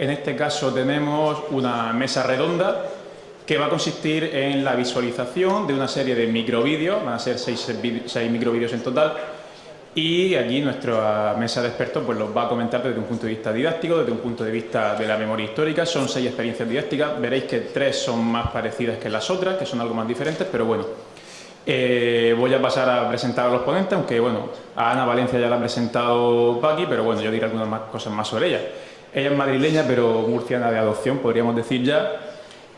En este caso tenemos una mesa redonda que va a consistir en la visualización de una serie de microvídeos, van a ser seis microvídeos en total, y aquí nuestra mesa de expertos pues los va a comentar desde un punto de vista didáctico, desde un punto de vista de la memoria histórica. Son 6 experiencias didácticas, veréis que 3 son más parecidas que las otras, que son algo más diferentes, pero bueno. Voy a pasar a presentar a los ponentes, aunque bueno, a Ana Valencia ya la ha presentado Paqui, pero bueno, yo diré algunas cosas más sobre ella. Ella es madrileña, pero murciana de adopción, podríamos decir ya,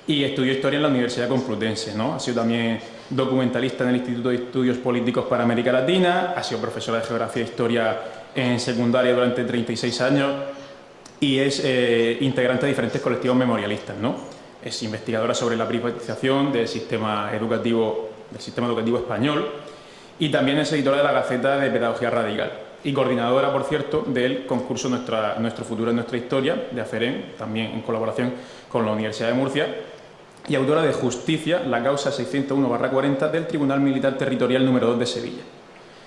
y estudió Historia en la Universidad Complutense, ¿no? Ha sido también documentalista en el Instituto de Estudios Políticos para América Latina, ha sido profesora de Geografía e Historia en secundaria durante 36 años y es integrante de diferentes colectivos memorialistas, ¿no? Es investigadora sobre la privatización del sistema educativo español y también es editora de la Gaceta de Pedagogía Radical y coordinadora, por cierto, del concurso Nuestro Futuro en Nuestra Historia, de AFEREN, también en colaboración con la Universidad de Murcia, y autora de Justicia, la causa 601/40 del Tribunal Militar Territorial número 2 de Sevilla,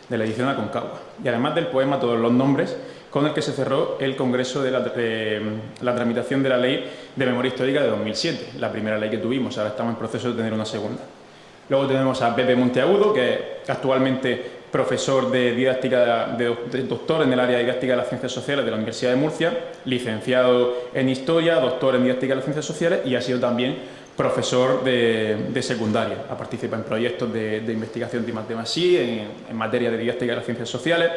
de la edición Aconcagua, y además del poema Todos los nombres, con el que se cerró el Congreso de la tramitación de la Ley de Memoria Histórica de 2007, la primera ley que tuvimos, ahora estamos en proceso de tener una segunda. Luego tenemos a Pepe Monteagudo, que es actualmente profesor de didáctica, de doctor en el área de didáctica de las ciencias sociales de la Universidad de Murcia, licenciado en Historia, doctor en didáctica de las ciencias sociales y ha sido también profesor de secundaria. Ha participado en proyectos de investigación de I+D+I, en materia de didáctica de las ciencias sociales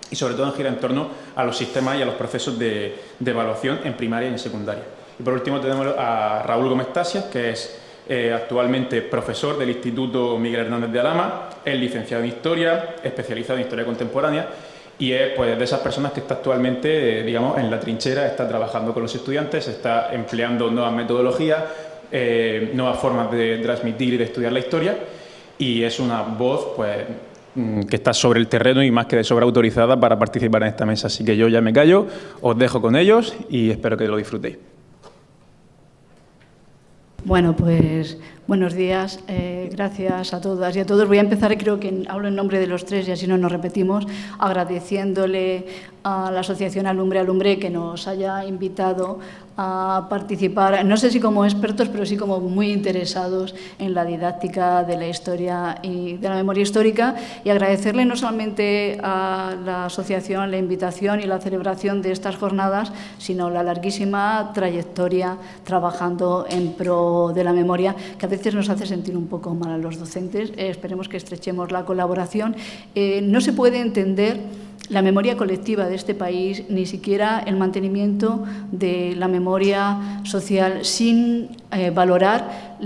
y sobre todo gira en torno a los sistemas y a los procesos de evaluación en primaria y en secundaria. Y por último tenemos a Raúl Gómez Tasias, que es actualmente profesor del Instituto Miguel Hernández de Alhama, es licenciado en Historia, especializado en Historia Contemporánea y es pues, de esas personas que está actualmente, digamos, en la trinchera, está trabajando con los estudiantes, está empleando nuevas metodologías, nuevas formas de transmitir y de estudiar la historia y es una voz, pues, que está sobre el terreno y más que de sobra autorizada para participar en esta mesa. Así que yo ya me callo, os dejo con ellos y espero que lo disfrutéis. Bueno, pues buenos días, gracias a todas y a todos. Voy a empezar, creo que hablo en nombre de los tres y así no nos repetimos, agradeciéndole a la Asociación Alumbre que nos haya invitado a participar, no sé si como expertos, pero sí como muy interesados en la didáctica de la historia y de la memoria histórica y agradecerle no solamente a la asociación la invitación y la celebración de estas jornadas, sino la larguísima trayectoria trabajando en pro de la memoria, que a veces nos hace sentir un poco mal a los docentes. Esperemos que estrechemos la colaboración. No se puede entender la memoria colectiva de este país, ni siquiera el mantenimiento de la memoria social sin valorar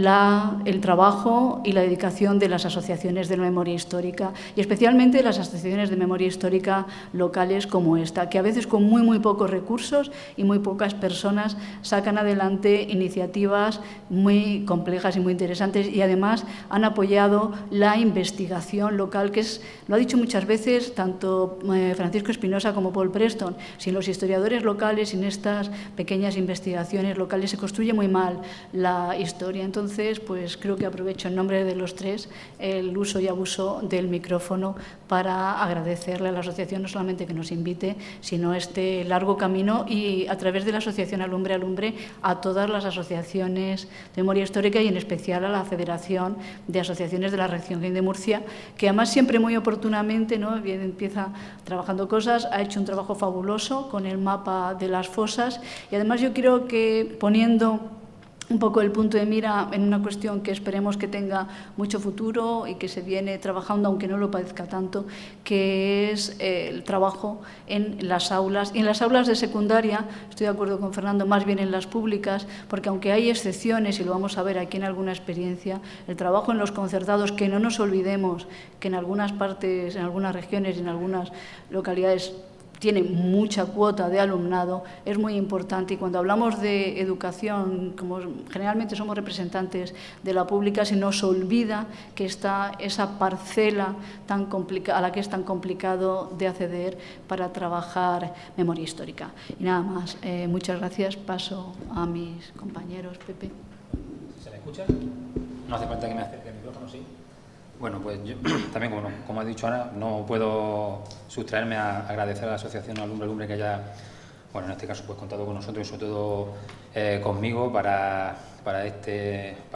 el trabajo y la dedicación de las asociaciones de memoria histórica y especialmente las asociaciones de memoria histórica locales como esta, que a veces con muy pocos recursos y muy pocas personas sacan adelante iniciativas muy complejas y muy interesantes y además han apoyado la investigación local, que es, lo ha dicho muchas veces tanto Francisco Espinosa como Paul Preston, sin los historiadores locales, sin estas pequeñas investigaciones locales se construye muy mal la historia. Entonces, pues creo que aprovecho en nombre de los tres el uso y abuso del micrófono para agradecerle a la asociación no solamente que nos invite, sino este largo camino y a través de la asociación Alumbre a todas las asociaciones de memoria histórica y en especial a la Federación de Asociaciones de la Región de Murcia, que además siempre muy oportunamente, ¿no?, empieza trabajando cosas, ha hecho un trabajo fabuloso con el mapa de las fosas y además yo creo que poniendo un poco el punto de mira en una cuestión que esperemos que tenga mucho futuro y que se viene trabajando, aunque no lo parezca tanto, que es el trabajo en las aulas. Y en las aulas de secundaria, estoy de acuerdo con Fernando, más bien en las públicas, porque aunque hay excepciones, y lo vamos a ver aquí en alguna experiencia, el trabajo en los concertados, que no nos olvidemos que en algunas partes, en algunas regiones y en algunas localidades tiene mucha cuota de alumnado, es muy importante y cuando hablamos de educación, como generalmente somos representantes de la pública, se nos olvida que está esa parcela tan a la que es tan complicado de acceder para trabajar memoria histórica. Y nada más, muchas gracias, paso a mis compañeros. Pepe. ¿Se me escucha? No hace falta que me acerque el micrófono, ¿sí? Bueno, pues yo también, como ha dicho Ana, no puedo sustraerme a agradecer a la Asociación Alumbre que haya bueno, en este caso pues contado con nosotros y sobre todo conmigo para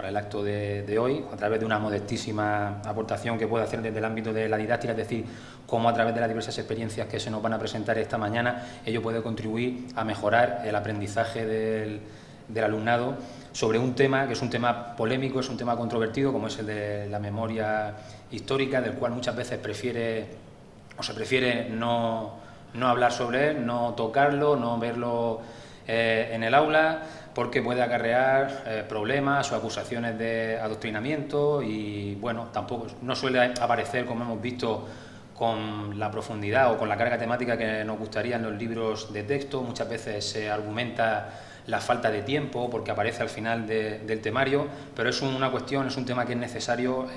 el acto de hoy, a través de una modestísima aportación que puede hacer desde el ámbito de la didáctica, es decir, cómo a través de las diversas experiencias que se nos van a presentar esta mañana, ello puede contribuir a mejorar el aprendizaje del alumnado sobre un tema que es un tema polémico, es un tema controvertido, como es el de la memoria histórica, del cual muchas veces se prefiere no hablar sobre él, no tocarlo, no verlo en el aula, porque puede acarrear problemas o acusaciones de adoctrinamiento y, bueno, tampoco no suele aparecer, como hemos visto, con la profundidad o con la carga temática que nos gustaría en los libros de texto. Muchas veces se argumenta la falta de tiempo porque aparece al final del temario, pero es una cuestión, es un tema que es necesario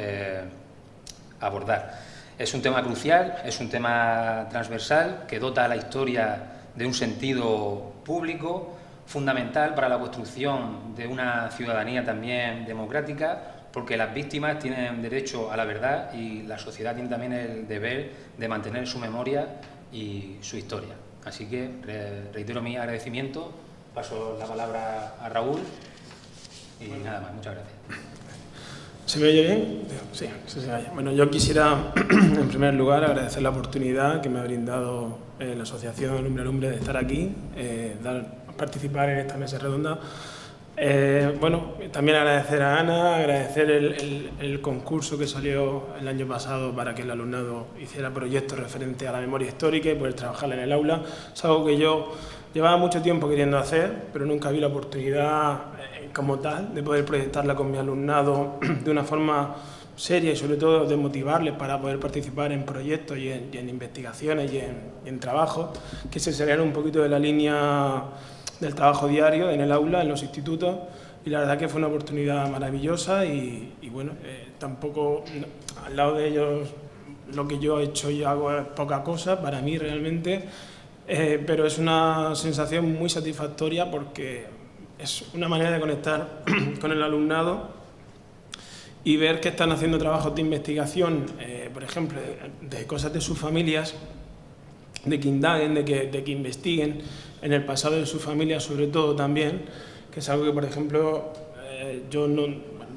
abordar. Es un tema crucial, es un tema transversal que dota a la historia de un sentido público fundamental para la construcción de una ciudadanía también democrática, porque las víctimas tienen derecho a la verdad y la sociedad tiene también el deber de mantener su memoria y su historia. Así que reitero mi agradecimiento, paso la palabra a Raúl y nada más, muchas gracias. ¿Se me oye bien? Sí, se oye. Bueno, yo quisiera, en primer lugar, agradecer la oportunidad que me ha brindado la Asociación Alumbre Alumbre de estar aquí, participar en esta mesa redonda. Bueno, también agradecer a Ana, agradecer el concurso que salió el año pasado para que el alumnado hiciera proyectos referentes a la memoria histórica y poder trabajarla en el aula. Es algo que yo llevaba mucho tiempo queriendo hacer, pero nunca vi la oportunidad como tal de poder proyectarla con mi alumnado de una forma seria y sobre todo de motivarles para poder participar en proyectos y en investigaciones y en trabajos que se salieran un poquito de la línea del trabajo diario en el aula, en los institutos, y la verdad que fue una oportunidad maravillosa y bueno, tampoco al lado de ellos lo que yo he hecho y hago es poca cosa para mí realmente, pero es una sensación muy satisfactoria porque es una manera de conectar con el alumnado y ver que están haciendo trabajos de investigación, por ejemplo, de cosas de sus familias, de que indaguen, de que investiguen en el pasado de su familia, sobre todo también, que es algo que, por ejemplo, yo no,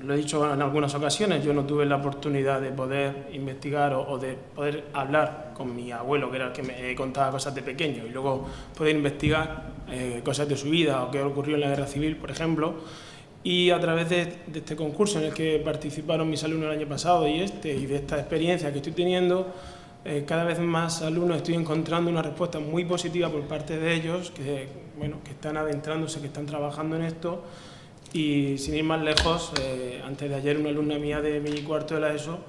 lo he dicho en algunas ocasiones, yo no tuve la oportunidad de poder investigar o de poder hablar con mi abuelo, que era el que me contaba cosas de pequeño, y luego poder investigar cosas de su vida o qué ocurrió en la Guerra Civil, por ejemplo. Y a través de este concurso en el que participaron mis alumnos el año pasado y de esta experiencia que estoy teniendo, cada vez más alumnos estoy encontrando una respuesta muy positiva por parte de ellos, que están adentrándose, que están trabajando en esto. Y sin ir más lejos, antes de ayer una alumna mía de mi cuarto de la ESO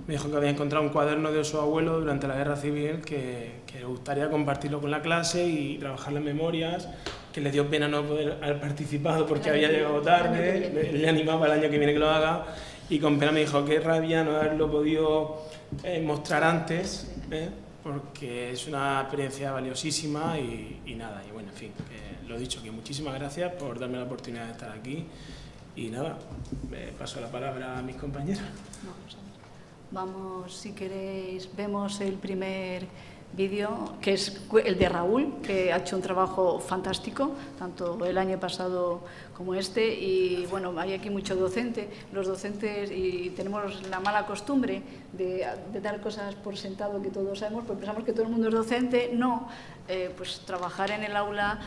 me dijo que había encontrado un cuaderno de su abuelo durante la Guerra Civil que le gustaría compartirlo con la clase y trabajar las memorias, que le dio pena no poder haber participado porque había llegado tarde, le animaba el año que viene que lo haga, y con pena me dijo qué rabia no haberlo podido mostrar antes, porque es una experiencia valiosísima y nada, y bueno, en fin, lo dicho, que muchísimas gracias por darme la oportunidad de estar aquí y nada, paso la palabra a mis compañeros. Vamos, si queréis, vemos el primer vídeo, que es el de Raúl, que ha hecho un trabajo fantástico, tanto el año pasado como este, y bueno, hay aquí mucho docente, los docentes, y tenemos la mala costumbre de dar cosas por sentado que todos sabemos, porque pensamos que todo el mundo es docente. No, pues trabajar en el aula,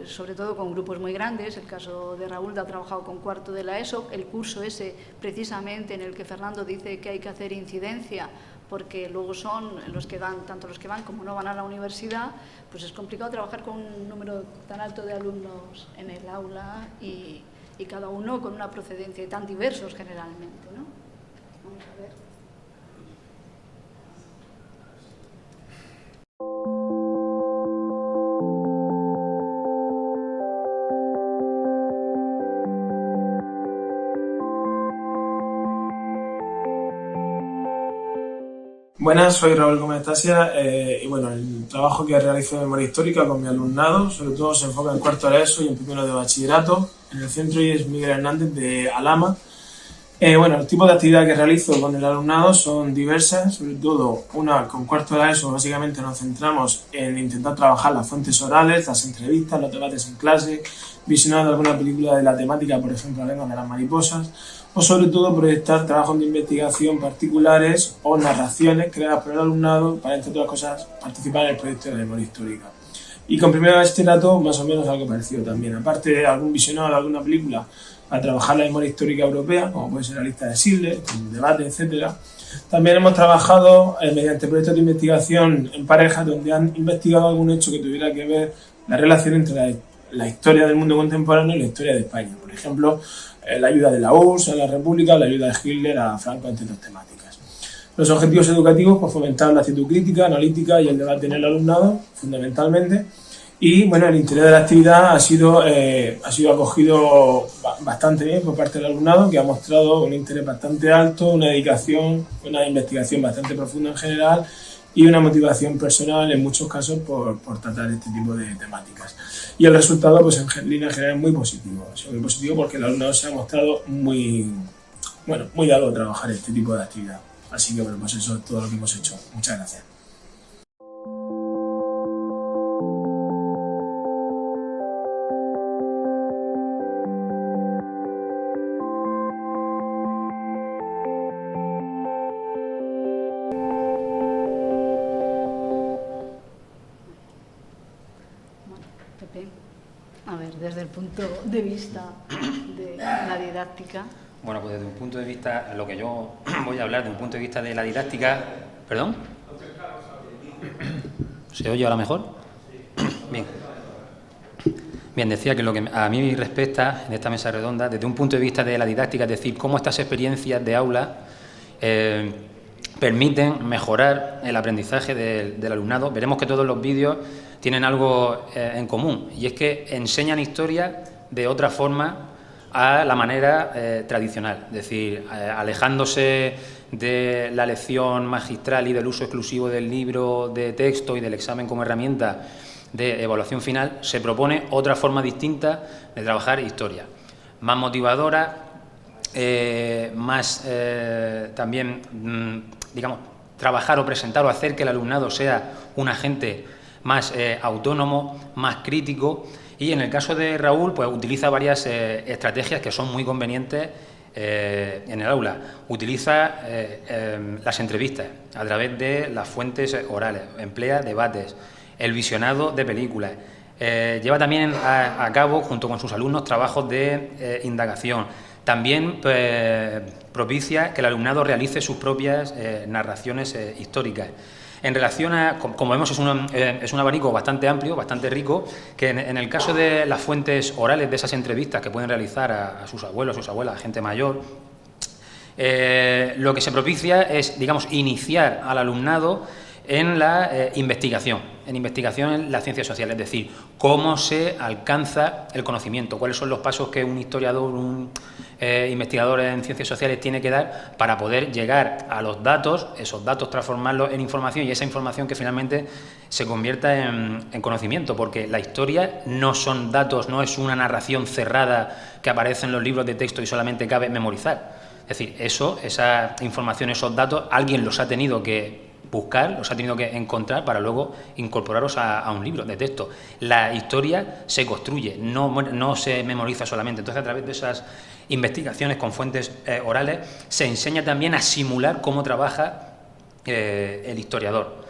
sobre todo con grupos muy grandes. El caso de Raúl ha trabajado con cuarto de la ESO, el curso ese precisamente en el que Fernando dice que hay que hacer incidencia, porque luego son los que van, tanto los que van como no van a la universidad, pues es complicado trabajar con un número tan alto de alumnos en el aula y cada uno con una procedencia tan diversos generalmente, ¿no? Vamos a ver. Buenas, soy Raúl Gómez Tasia y bueno, el trabajo que realizo de memoria histórica con mi alumnado sobre todo se enfoca en cuarto de ESO y en primero de bachillerato en el centro, y es Miguel Hernández de Alhama. Bueno, los tipos de actividad que realizo con el alumnado son diversas, sobre todo una con cuarto de la ESO. Básicamente nos centramos en intentar trabajar las fuentes orales, las entrevistas, los debates en clase, visionando alguna película de la temática, por ejemplo, La lengua de las mariposas, o sobre todo proyectar trabajos de investigación particulares o narraciones creadas por el alumnado para, entre otras cosas, participar en el proyecto de memoria histórica. Y con primero de bachillerato, más o menos algo parecido también. Aparte de algún visionado de alguna película, a trabajar la memoria histórica europea, como puede ser la lista de Schiller, el debate, etcétera. También hemos trabajado mediante proyectos de investigación en parejas donde han investigado algún hecho que tuviera que ver la relación entre la historia del mundo contemporáneo y la historia de España. Por ejemplo, la ayuda de la URSS a la República, la ayuda de Hitler a Franco, entre otras temáticas. Los objetivos educativos, pues fomentar la actitud crítica, analítica y el debate en el alumnado, fundamentalmente. Y bueno, el interés de la actividad ha sido acogido bastante bien por parte del alumnado, que ha mostrado un interés bastante alto, una dedicación, una investigación bastante profunda en general y una motivación personal en muchos casos por tratar este tipo de temáticas. Y el resultado, pues en línea general, es muy positivo. Es muy positivo porque el alumnado se ha mostrado muy dado a trabajar este tipo de actividad. Así que bueno, pues eso es todo lo que hemos hecho. Muchas gracias. A ver, desde el punto de vista de la didáctica. Bueno, pues desde un punto de vista, lo que yo voy a hablar, desde un punto de vista de la didáctica... ¿Perdón? ¿Se oye ahora mejor? Bien. Bien, decía que lo que a mí respecta en esta mesa redonda, desde un punto de vista de la didáctica, es decir, cómo estas experiencias de aula permiten mejorar el aprendizaje del alumnado. Veremos que todos los vídeos tienen algo en común, y es que enseñan historia de otra forma a la manera tradicional, es decir, alejándose de la lección magistral y del uso exclusivo del libro de texto y del examen como herramienta de evaluación final, se propone otra forma distinta de trabajar historia, más motivadora, más también, digamos, trabajar o presentar o hacer que el alumnado sea un agente más autónomo, más crítico. Y en el caso de Raúl, pues utiliza varias estrategias que son muy convenientes en el aula. Utiliza las entrevistas a través de las fuentes orales, emplea debates, el visionado de películas. Lleva también a cabo, junto con sus alumnos, trabajos de indagación. También propicia que el alumnado realice sus propias narraciones históricas. En relación a, como vemos, es un abanico bastante amplio, bastante rico, que en el caso de las fuentes orales de esas entrevistas que pueden realizar a sus abuelos, sus abuelas, a gente mayor, lo que se propicia es, digamos, iniciar al alumnado en la investigación en las ciencias sociales, es decir, cómo se alcanza el conocimiento, cuáles son los pasos que un historiador, un investigador en ciencias sociales tiene que dar para poder llegar a los datos, esos datos transformarlos en información y esa información que finalmente se convierta en conocimiento, porque la historia no son datos, no es una narración cerrada que aparece en los libros de texto y solamente cabe memorizar. Es decir, esa información, esos datos, alguien los ha tenido que buscar, los ha tenido que encontrar para luego incorporarlos a un libro de texto. La historia se construye, no se memoriza solamente. Entonces, a través de esas investigaciones con fuentes orales, se enseña también a simular cómo trabaja el historiador.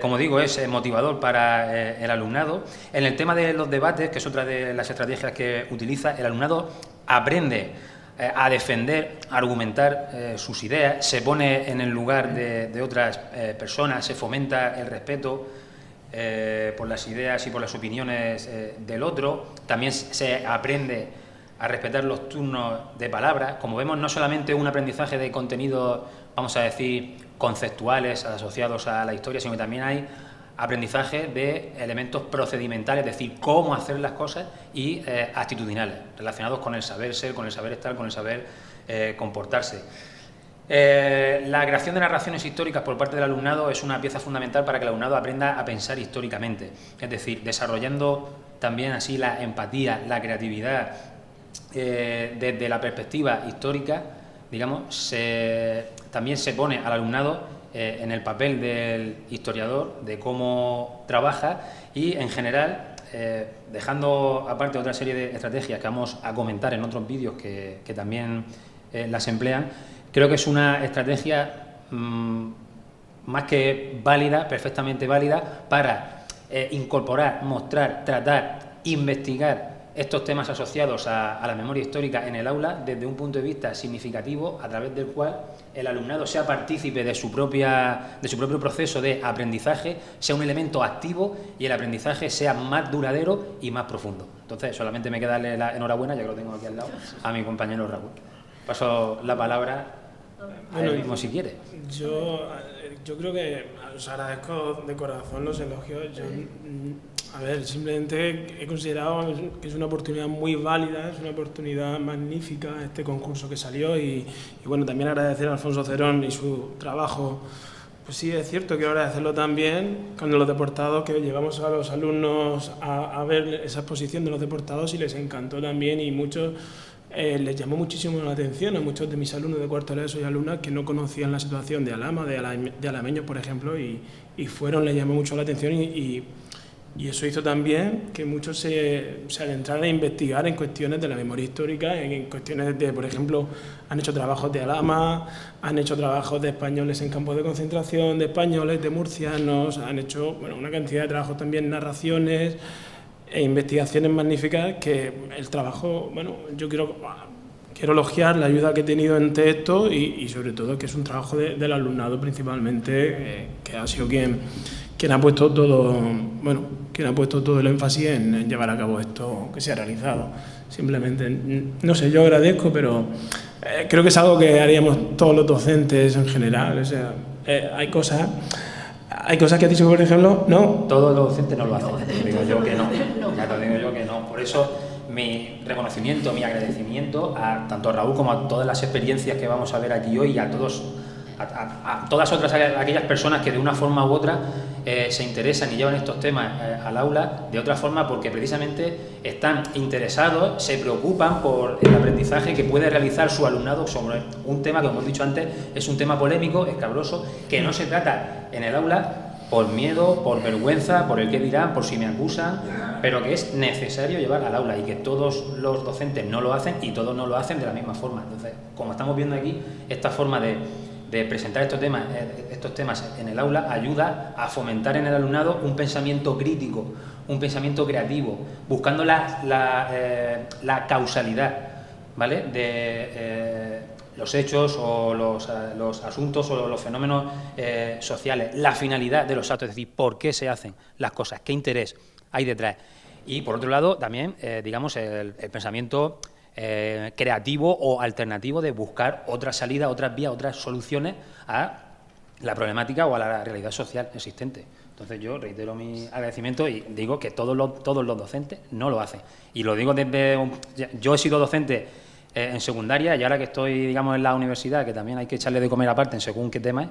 Como digo, es motivador para el alumnado. En el tema de los debates, que es otra de las estrategias que utiliza, el alumnado aprende a defender, a argumentar sus ideas, se pone en el lugar de otras personas, se fomenta el respeto por las ideas y por las opiniones del otro. También se aprende a respetar los turnos de palabra. Como vemos, no solamente un aprendizaje de contenidos, vamos a decir, conceptuales asociados a la historia, sino que también hay aprendizaje de elementos procedimentales, es decir, cómo hacer las cosas, y actitudinales, relacionados con el saber ser, con el saber estar, con el saber comportarse. La creación de narraciones históricas por parte del alumnado es una pieza fundamental para que el alumnado aprenda a pensar históricamente, es decir, desarrollando también así la empatía, la creatividad desde la perspectiva histórica. digamos, también se pone al alumnado en el papel del historiador, de cómo trabaja y, en general, dejando aparte otra serie de estrategias que vamos a comentar en otros vídeos que también las emplean, creo que es una estrategia más que válida, perfectamente válida, para incorporar, mostrar, tratar, investigar estos temas asociados a la memoria histórica en el aula desde un punto de vista significativo, a través del cual el alumnado sea partícipe de su propio proceso de aprendizaje, sea un elemento activo y el aprendizaje sea más duradero y más profundo. Entonces, solamente me queda darle la enhorabuena, ya que lo tengo aquí al lado, a mi compañero Raúl. Paso la palabra a él mismo si quiere. Yo creo que os agradezco de corazón los elogios. A ver, simplemente he considerado que es una oportunidad muy válida, es una oportunidad magnífica este concurso que salió y bueno, también agradecer a Alfonso Cerón y su trabajo. Pues sí, es cierto, quiero agradecerlo también con los deportados, que llevamos a los alumnos a ver esa exposición de los deportados y les encantó también, y muchos les llamó muchísimo la atención a muchos de mis alumnos de cuarto de ESO y alumnas que no conocían la situación de Alhama, de alameños, por ejemplo, y les llamó mucho la atención y eso hizo también que muchos se adentraran a investigar en cuestiones de la memoria histórica, en cuestiones de, por ejemplo, han hecho trabajos de Alhama, han hecho trabajos de españoles en campos de concentración, de españoles, de murcianos, han hecho una cantidad de trabajos también, narraciones e investigaciones magníficas, que el trabajo, yo quiero elogiar la ayuda que he tenido ante esto y sobre todo que es un trabajo del alumnado principalmente, que ha sido quien ha puesto todo, quien ha puesto todo el énfasis en llevar a cabo esto que se ha realizado. Simplemente, no sé, yo agradezco, pero creo que es algo que haríamos todos los docentes en general. O sea, hay cosas que has dicho, por ejemplo, no. Todos los docentes no lo hacen, ya te digo yo que no. Ya te digo yo que no. Por eso mi reconocimiento, mi agradecimiento a tanto a Raúl como a todas las experiencias que vamos a ver aquí hoy y a todas aquellas personas que de una forma u otra se interesan y llevan estos temas al aula de otra forma, porque precisamente están interesados, se preocupan por el aprendizaje que puede realizar su alumnado sobre un tema que, como hemos dicho antes, es un tema polémico, escabroso, que no se trata en el aula por miedo, por vergüenza, por el qué dirán, por si me acusan, pero que es necesario llevar al aula y que todos los docentes no lo hacen y todos no lo hacen de la misma forma. Entonces, como estamos viendo aquí, esta forma de presentar estos temas en el aula ayuda a fomentar en el alumnado un pensamiento crítico, un pensamiento creativo, buscando la causalidad, ¿vale?, de los hechos o los asuntos o los fenómenos sociales, la finalidad de los actos, es decir, por qué se hacen las cosas, qué interés hay detrás. Y, por otro lado, también, digamos, el pensamiento creativo o alternativo de buscar otras salidas, otras vías, otras soluciones a la problemática o a la realidad social existente. Entonces yo reitero mi agradecimiento y digo que todos los docentes no lo hacen. Y lo digo yo he sido docente en secundaria y ahora que estoy, digamos, en la universidad, que también hay que echarle de comer aparte en según qué tema,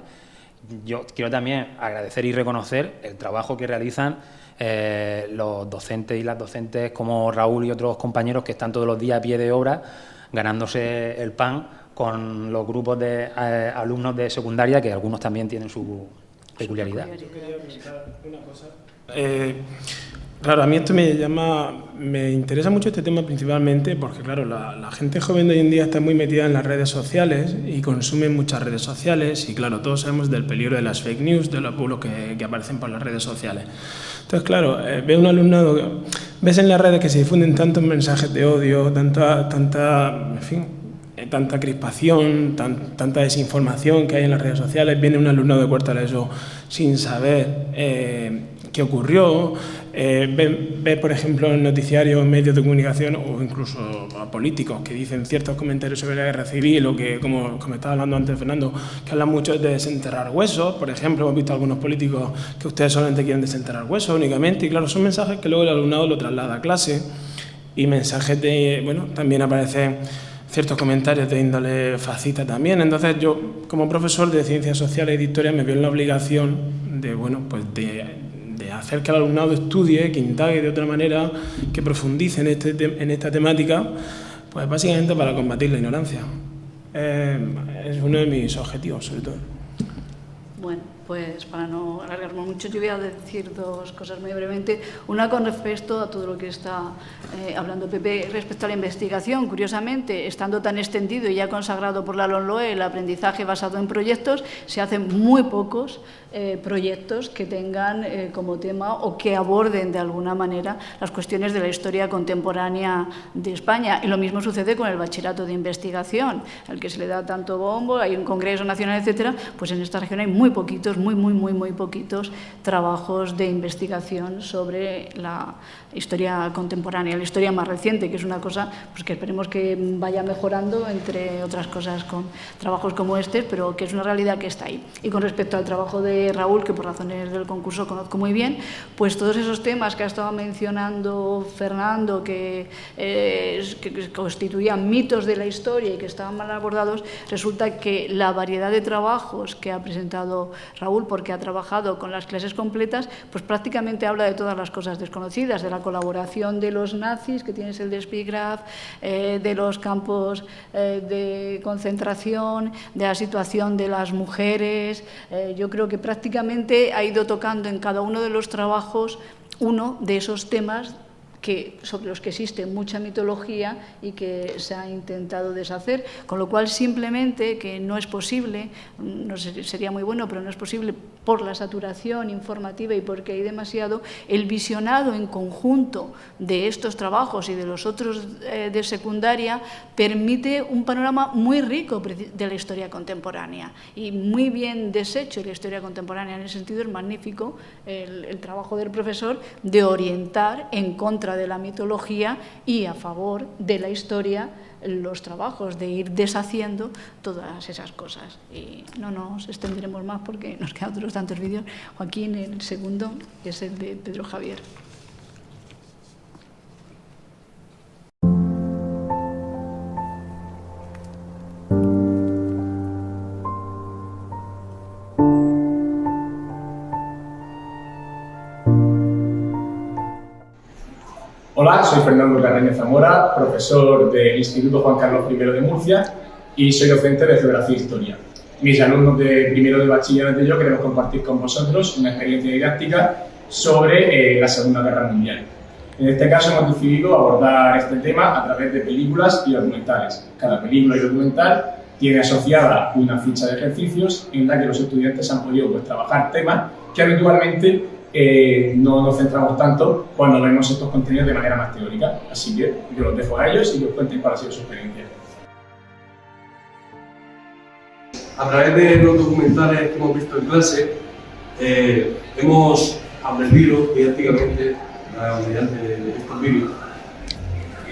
yo quiero también agradecer y reconocer el trabajo que realizan los docentes y las docentes como Raúl y otros compañeros que están todos los días a pie de obra ganándose el pan con los grupos de alumnos de secundaria, que algunos también tienen su peculiaridad. Yo quería comentar una cosa. Claro, a mí esto me interesa mucho este tema principalmente porque, claro, la gente joven de hoy en día está muy metida en las redes sociales y consume muchas redes sociales y, claro, todos sabemos del peligro de las fake news, de los bulos que aparecen por las redes sociales. Entonces, claro, ve un alumnado, ves en las redes que se difunden tantos mensajes de odio, tanta crispación, tanta desinformación que hay en las redes sociales. Viene un alumnado de cuarto de ESO sin saber qué ocurrió, ve, por ejemplo, en noticiarios, medios de comunicación o incluso a políticos que dicen ciertos comentarios sobre la guerra civil o que, como estaba hablando antes Fernando, que hablan mucho de desenterrar huesos. Por ejemplo, hemos visto algunos políticos que ustedes solamente quieren desenterrar huesos únicamente, y claro, son mensajes que luego el alumnado lo traslada a clase, y mensajes también aparecen ciertos comentarios de índole fascista también. Entonces yo, como profesor de Ciencias Sociales y de Historia, me veo en la obligación de hacer que el alumnado estudie, que indague de otra manera, que profundice en esta temática, pues básicamente para combatir la ignorancia. Es uno de mis objetivos, sobre todo. Bueno, pues para no alargarme mucho, yo voy a decir dos cosas muy brevemente. Una con respecto a todo lo que está hablando Pepe respecto a la investigación. Curiosamente, estando tan extendido y ya consagrado por la LOMLOE el aprendizaje basado en proyectos, se hacen muy pocos proyectos que tengan como tema o que aborden de alguna manera las cuestiones de la historia contemporánea de España. Y lo mismo sucede con el bachillerato de investigación, al que se le da tanto bombo, hay un congreso nacional, etcétera. Pues en esta región hay muy poquitos, muy poquitos trabajos de investigación sobre la historia contemporánea, la historia más reciente, que es una cosa pues, que esperemos que vaya mejorando, entre otras cosas con trabajos como este, pero que es una realidad que está ahí. Y con respecto al trabajo de Raúl, que por razones del concurso conozco muy bien, pues todos esos temas que ha estado mencionando Fernando, que constituían mitos de la historia y que estaban mal abordados, resulta que la variedad de trabajos que ha presentado Raúl, porque ha trabajado con las clases completas, pues prácticamente habla de todas las cosas desconocidas, de la colaboración de los nazis, que tienes el de Spielgraf, de los campos de concentración, de la situación de las mujeres. Yo creo que prácticamente ha ido tocando en cada uno de los trabajos uno de esos temas sobre los que existe mucha mitología y que se ha intentado deshacer, con lo cual simplemente que no es posible, no sé, sería muy bueno, pero no es posible por la saturación informativa y porque hay demasiado, el visionado en conjunto de estos trabajos y de los otros de secundaria permite un panorama muy rico de la historia contemporánea y muy bien deshecho de la historia contemporánea. En ese sentido es magnífico el trabajo del profesor de orientar en contra de la mitología y a favor de la historia los trabajos, de ir deshaciendo todas esas cosas. Y no nos extenderemos más porque nos quedan otros tantos vídeos. Joaquín, el segundo, que es el de Pedro Javier. Hola, soy Fernando Carreño Zamora, profesor del Instituto Juan Carlos I de Murcia y soy docente de Geografía e Historia. Mis alumnos de primero de bachillerato y yo queremos compartir con vosotros una experiencia didáctica sobre la Segunda Guerra Mundial. En este caso hemos decidido abordar este tema a través de películas y documentales. Cada película y documental tiene asociada una ficha de ejercicios en la que los estudiantes han podido trabajar temas que habitualmente no nos centramos tanto cuando vemos estos contenidos de manera más teórica. Así que yo los dejo a ellos y que os cuenten cuál ha sido su experiencia. A través de los documentales que hemos visto en clase, hemos aprendido didácticamente, mediante estos vídeos,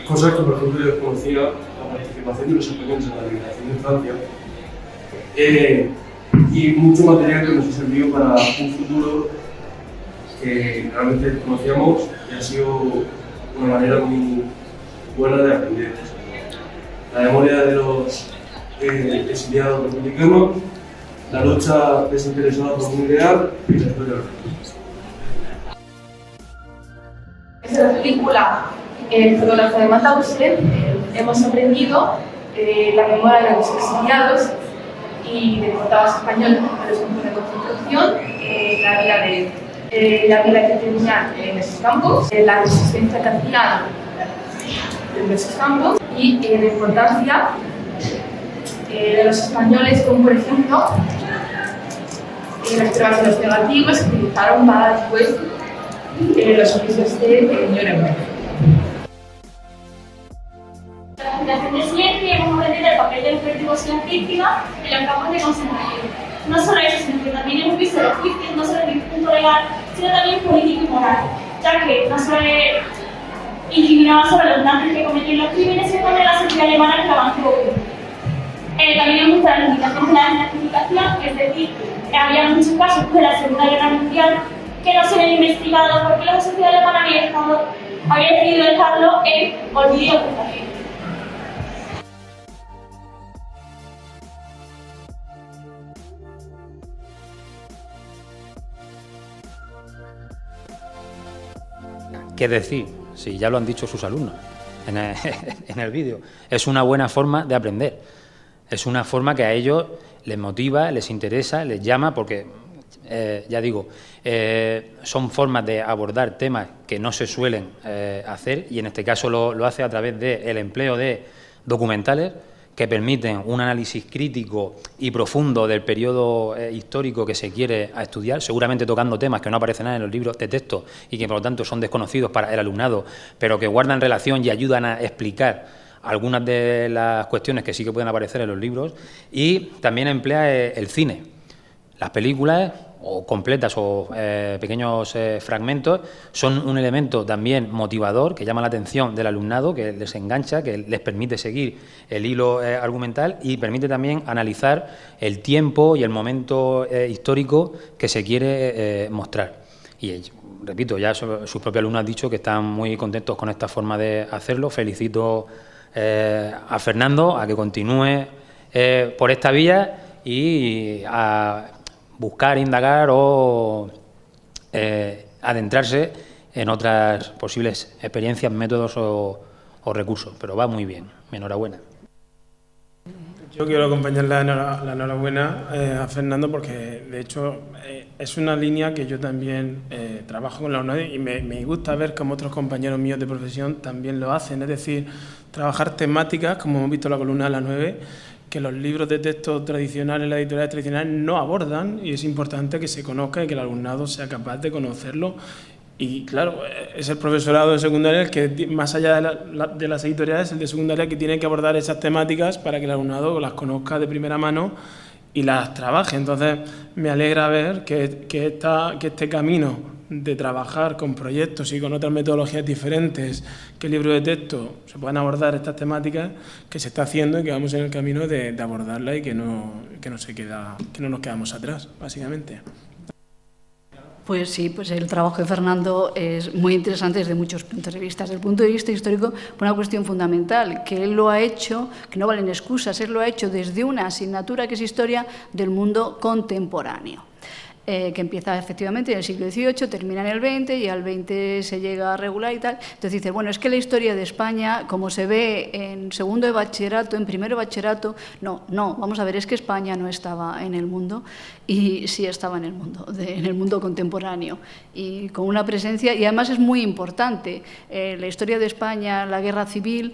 cosas que, por ejemplo, yo desconocía, la participación de los españoles en la liberación de Francia, y mucho material que nos ha servido para un futuro que realmente conocíamos y ha sido una manera muy buena de aprender. La memoria de los exiliados republicanos, la lucha desinteresada por un ideal y la historia de los países. En la película El fotógrafo de Mauthausen hemos aprendido la memoria de los exiliados y deportados españoles a los campos de concentración, la vida que tenían en esos campos, la resistencia que hacían en esos campos y la importancia de los españoles, como por ejemplo las pruebas de los negativos que utilizaron para después los juicios de Nuremberg. La Fundación de Ciencia hemos aprendido el papel de los verduгos y las víctimas en los campos de concentración. No solo eso, sino que también hemos visto los juicios, no solo desde el punto legal, sino también político y moral, ya que no solo incriminaban sobre los nazis que cometían los crímenes, sino también la sociedad alemana que lo avanzó. También hemos visto las limitaciones de la desnazificación, es decir, había muchos casos de la Segunda Guerra Mundial que no se habían investigado porque la sociedad alemana había decidido dejarlo en olvido y ocultación. ¿Qué decir? Si ya lo han dicho sus alumnos en el vídeo. Es una buena forma de aprender. Es una forma que a ellos les motiva, les interesa, les llama, porque, ya digo, son formas de abordar temas que no se suelen hacer, y en este caso lo hace a través del empleo de documentales que permiten un análisis crítico y profundo del periodo histórico que se quiere estudiar, seguramente tocando temas que no aparecen nada en los libros de texto y que por lo tanto son desconocidos para el alumnado, pero que guardan relación y ayudan a explicar algunas de las cuestiones que sí que pueden aparecer en los libros. Y también emplea el cine, las películas, o completas o pequeños fragmentos, son un elemento también motivador que llama la atención del alumnado, que les engancha, que les permite seguir el hilo argumental y permite también analizar el tiempo y el momento histórico que se quiere mostrar. Y repito, ya sus propios alumnos han dicho que están muy contentos con esta forma de hacerlo. Felicito a Fernando a que continúe por esta vía y a buscar, indagar o adentrarse en otras posibles experiencias, métodos o recursos. Pero va muy bien. Enhorabuena. Yo quiero acompañar la enhorabuena a Fernando porque, de hecho, es una línea que yo también trabajo con la UNED y me gusta ver cómo otros compañeros míos de profesión también lo hacen. Es decir, trabajar temáticas, como hemos visto en la columna de la 9, que los libros de texto tradicionales, las editoriales tradicionales no abordan, y es importante que se conozca y que el alumnado sea capaz de conocerlo. Y claro, es el profesorado de secundaria el que, más allá de las editoriales, el de secundaria que tiene que abordar esas temáticas para que el alumnado las conozca de primera mano y las trabaje. Entonces, me alegra ver que este camino de trabajar con proyectos y con otras metodologías diferentes que el libro de texto se puedan abordar estas temáticas, que se está haciendo y que vamos en el camino de abordarla y que no nos quedamos atrás, básicamente. Pues sí, pues el trabajo de Fernando es muy interesante desde muchos puntos de vista. Desde el punto de vista histórico, por una cuestión fundamental, que él lo ha hecho, que no valen excusas, él lo ha hecho desde una asignatura que es Historia del Mundo Contemporáneo, que empieza efectivamente en el siglo XVIII, termina en el XX y al XX se llega a regular y tal. Entonces dice, bueno, es que la historia de España, como se ve en segundo de bachillerato, en primero de bachillerato, no, vamos a ver, es que España no estaba en el mundo y sí estaba en el mundo contemporáneo y con una presencia, y además es muy importante. La historia de España, la guerra civil,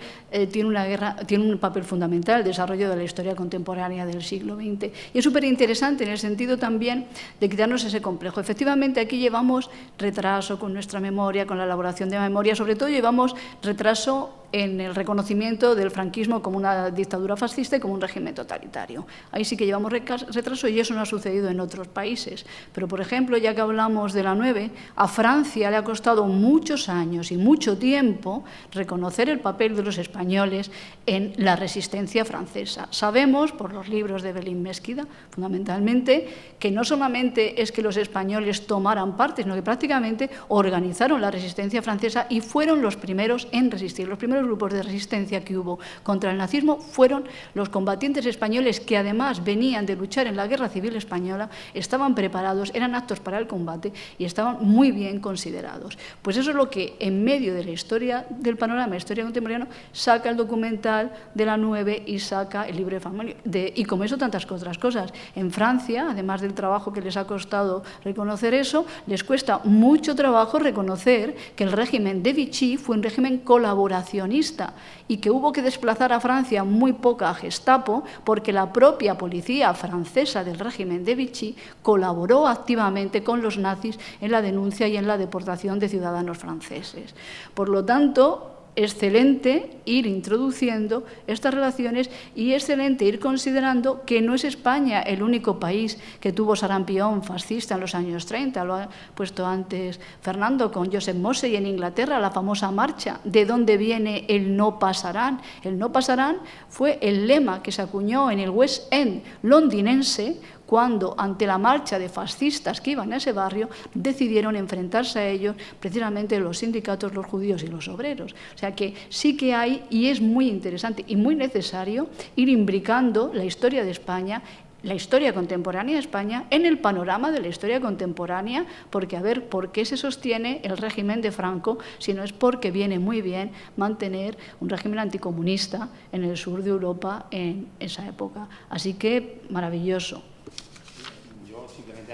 tiene un papel fundamental, el desarrollo de la historia contemporánea del siglo XX. Y es súper interesante en el sentido también de quitarnos ese complejo. Efectivamente, aquí llevamos retraso con nuestra memoria, con la elaboración de memoria, sobre todo llevamos retraso en el reconocimiento del franquismo como una dictadura fascista y como un régimen totalitario. Ahí sí que llevamos retraso y eso no ha sucedido en otros países. Pero, por ejemplo, ya que hablamos de la 9, a Francia le ha costado muchos años y mucho tiempo reconocer el papel de los españoles en la resistencia francesa. Sabemos, por los libros de Belín Mesquida, fundamentalmente, que no solamente es que los españoles tomaran parte, sino que prácticamente organizaron la resistencia francesa y fueron los primeros en resistir. Los primeros grupos de resistencia que hubo contra el nazismo fueron los combatientes españoles que además venían de luchar en la Guerra Civil Española, estaban preparados, eran aptos para el combate y estaban muy bien considerados. Pues eso es lo que en medio de la historia del panorama, la historia contemporánea, saca el documental de la 9 y saca el libro de familia. Y como eso tantas otras cosas. En Francia, además del trabajo que les ha costado reconocer eso, les cuesta mucho trabajo reconocer que el régimen de Vichy fue un régimen colaboracionista y que hubo que desplazar a Francia muy poca Gestapo porque la propia policía francesa del régimen de Vichy colaboró activamente con los nazis en la denuncia y en la deportación de ciudadanos franceses. Por lo tanto, excelente ir introduciendo estas relaciones y excelente ir considerando que no es España el único país que tuvo sarampión fascista en los años 30, lo ha puesto antes Fernando con Joseph Mossey en Inglaterra, la famosa marcha. ¿De dónde viene el no pasarán? El no pasarán fue el lema que se acuñó en el West End londinense cuando, ante la marcha de fascistas que iban a ese barrio, decidieron enfrentarse a ellos precisamente los sindicatos, los judíos y los obreros. O sea que sí que hay, y es muy interesante y muy necesario, ir imbricando la historia de España, la historia contemporánea de España en el panorama de la historia contemporánea, porque a ver por qué se sostiene el régimen de Franco, si no es porque viene muy bien mantener un régimen anticomunista en el sur de Europa en esa época. Así que maravilloso.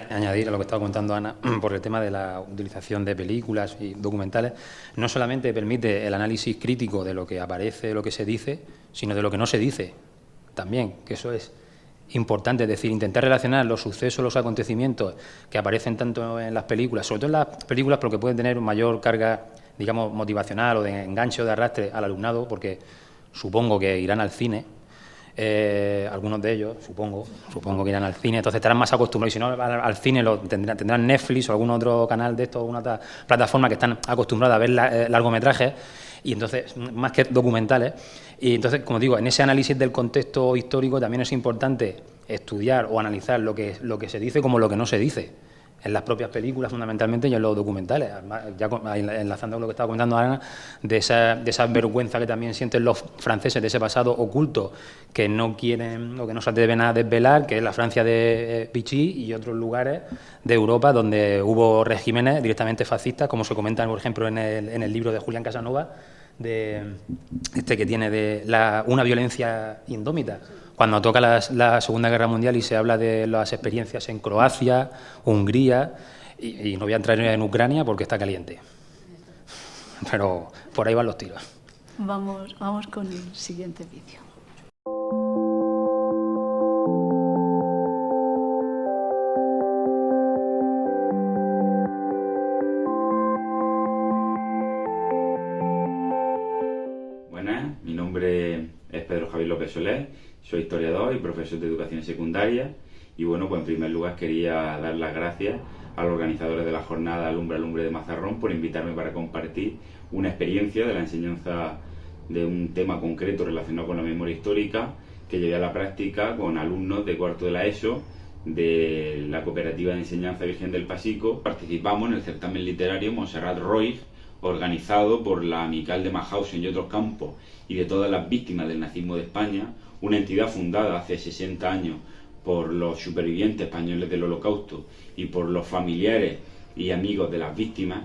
Añadir a lo que estaba comentando Ana, por el tema de la utilización de películas y documentales, no solamente permite el análisis crítico de lo que aparece, de lo que se dice, sino de lo que no se dice también, que eso es importante, es decir, intentar relacionar los sucesos, los acontecimientos que aparecen tanto en las películas, sobre todo en las películas porque pueden tener mayor carga, digamos, motivacional o de enganche o de arrastre al alumnado, porque supongo que irán al cine. Algunos de ellos, supongo que irán al cine, entonces estarán más acostumbrados, y si no al cine tendrán Netflix o algún otro canal de estos, alguna otra plataforma que están acostumbrados a ver largometrajes, y entonces, más que documentales. Y entonces, como digo, en ese análisis del contexto histórico también es importante estudiar o analizar lo que se dice como lo que no se dice, en las propias películas fundamentalmente y en los documentales. Además, ya enlazando con lo que estaba comentando Ana, de esa vergüenza que también sienten los franceses de ese pasado oculto que no quieren o que no se atreven a desvelar, que es la Francia de Vichy y otros lugares de Europa donde hubo regímenes directamente fascistas, como se comenta, por ejemplo, en el libro de Julián Casanova, que tiene una violencia indómita. Cuando toca la Segunda Guerra Mundial y se habla de las experiencias en Croacia, Hungría, y no voy a entrar en Ucrania porque está caliente. Pero por ahí van los tiros. Vamos con el siguiente vídeo. Buenas, mi nombre es Pedro Javier López Soler, soy historiador y profesor de educación secundaria, y bueno, pues en primer lugar quería dar las gracias a los organizadores de la jornada Alumbre Alumbre de Mazarrón por invitarme para compartir una experiencia de la enseñanza de un tema concreto relacionado con la memoria histórica que llevé a la práctica con alumnos de cuarto de la ESO de la Cooperativa de Enseñanza Virgen del Pasico. Participamos en el certamen literario Montserrat Roig, organizado por la Amical de Mauthausen y otros campos y de todas las víctimas del nazismo de España, una entidad fundada hace 60 años por los supervivientes españoles del Holocausto y por los familiares y amigos de las víctimas,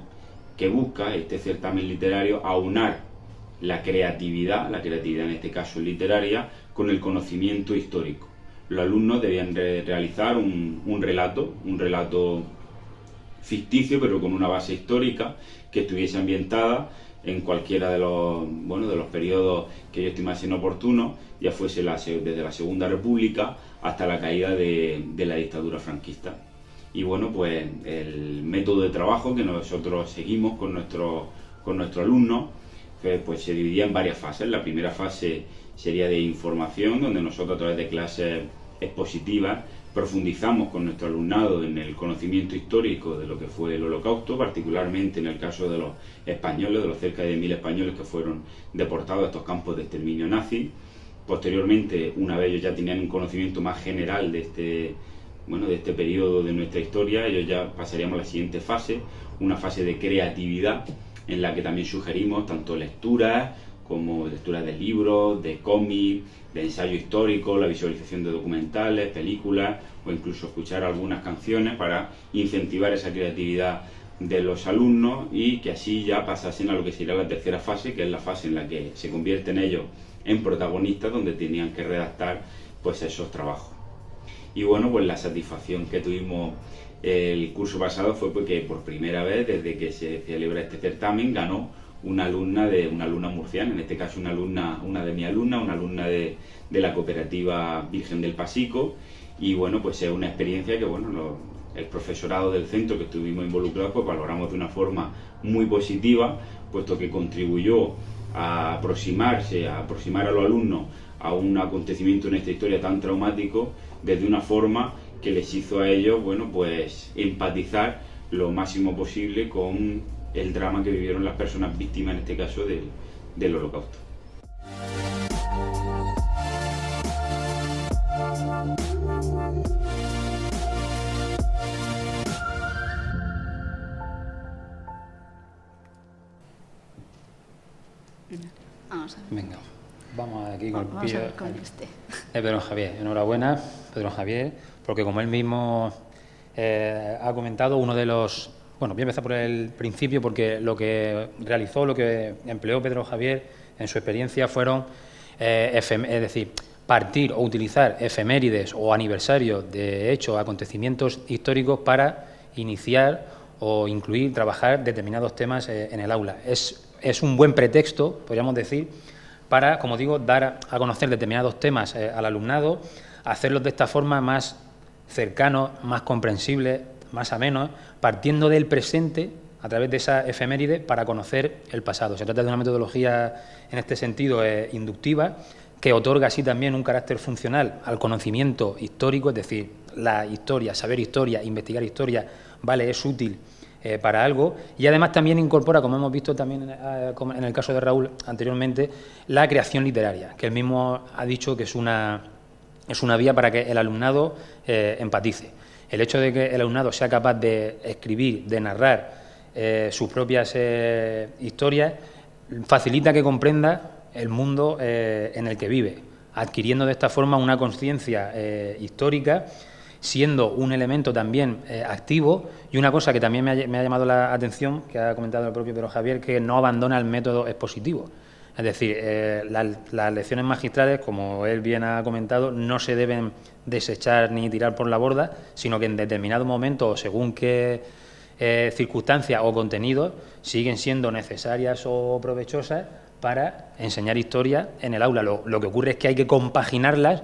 que busca este certamen literario aunar la creatividad en este caso literaria, con el conocimiento histórico. Los alumnos debían realizar un relato ficticio, pero con una base histórica que estuviese ambientada en cualquiera de los periodos que ellos estimasen oportunos, ya fuese desde la Segunda República hasta la caída de la dictadura franquista. Y bueno, pues el método de trabajo que nosotros seguimos con nuestros alumnos pues se dividía en varias fases. La primera fase sería de información, donde nosotros a través de clases expositivas profundizamos con nuestro alumnado en el conocimiento histórico de lo que fue el Holocausto, particularmente en el caso de los españoles, de los cerca de 1000 españoles que fueron deportados a estos campos de exterminio nazi. Posteriormente, una vez ellos ya tenían un conocimiento más general de este periodo de nuestra historia, ellos ya pasaríamos a la siguiente fase, una fase de creatividad, en la que también sugerimos tanto lecturas como lecturas de libros, de cómics, de ensayo histórico, la visualización de documentales, películas o incluso escuchar algunas canciones para incentivar esa creatividad de los alumnos y que así ya pasasen a lo que sería la tercera fase, que es la fase en la que se convierten ellos en protagonistas, donde tenían que redactar pues esos trabajos. Y bueno, pues la satisfacción que tuvimos el curso pasado fue porque por primera vez desde que se celebra este certamen ganó una alumna murciana, en este caso una de mi alumna, una alumna de la Cooperativa Virgen del Pasico. Y bueno, pues es una experiencia que el profesorado del centro que estuvimos involucrados pues valoramos de una forma muy positiva, puesto que contribuyó a aproximar a los alumnos a un acontecimiento en esta historia tan traumático desde una forma que les hizo a ellos pues empatizar lo máximo posible con el drama que vivieron las personas víctimas, en este caso del Holocausto. Venga, vamos aquí con Vamos a ver con este. Pedro Javier, enhorabuena Pedro Javier, porque como él mismo ha comentado, uno de los... Bueno, voy a empezar por el principio, porque lo que realizó, lo que empleó Pedro Javier en su experiencia fueron, es decir, partir o utilizar efemérides o aniversarios de hechos, acontecimientos históricos para iniciar o incluir, trabajar determinados temas en el aula. Es un buen pretexto, podríamos decir, para, como digo, dar a conocer determinados temas al alumnado, hacerlos de esta forma más cercanos, más comprensibles, más amenos, partiendo del presente a través de esa efeméride para conocer el pasado. Se trata de una metodología en este sentido inductiva, que otorga así también un carácter funcional al conocimiento histórico, es decir, la historia, saber historia, investigar historia, vale, es útil para algo, y además también incorpora, como hemos visto también en el caso de Raúl anteriormente, la creación literaria, que él mismo ha dicho que es una vía para que el alumnado empatice. El hecho de que el alumnado sea capaz de escribir, de narrar sus propias historias, facilita que comprenda el mundo en el que vive, adquiriendo de esta forma una conciencia histórica, siendo un elemento también activo, y una cosa que también me ha llamado la atención, que ha comentado el propio Pedro Javier, que no abandona el método expositivo. Es decir, las lecciones magistrales, como él bien ha comentado, no se deben desechar ni tirar por la borda, sino que en determinados momentos, según qué circunstancias o contenidos, siguen siendo necesarias o provechosas para enseñar historia en el aula. Lo que ocurre es que hay que compaginarlas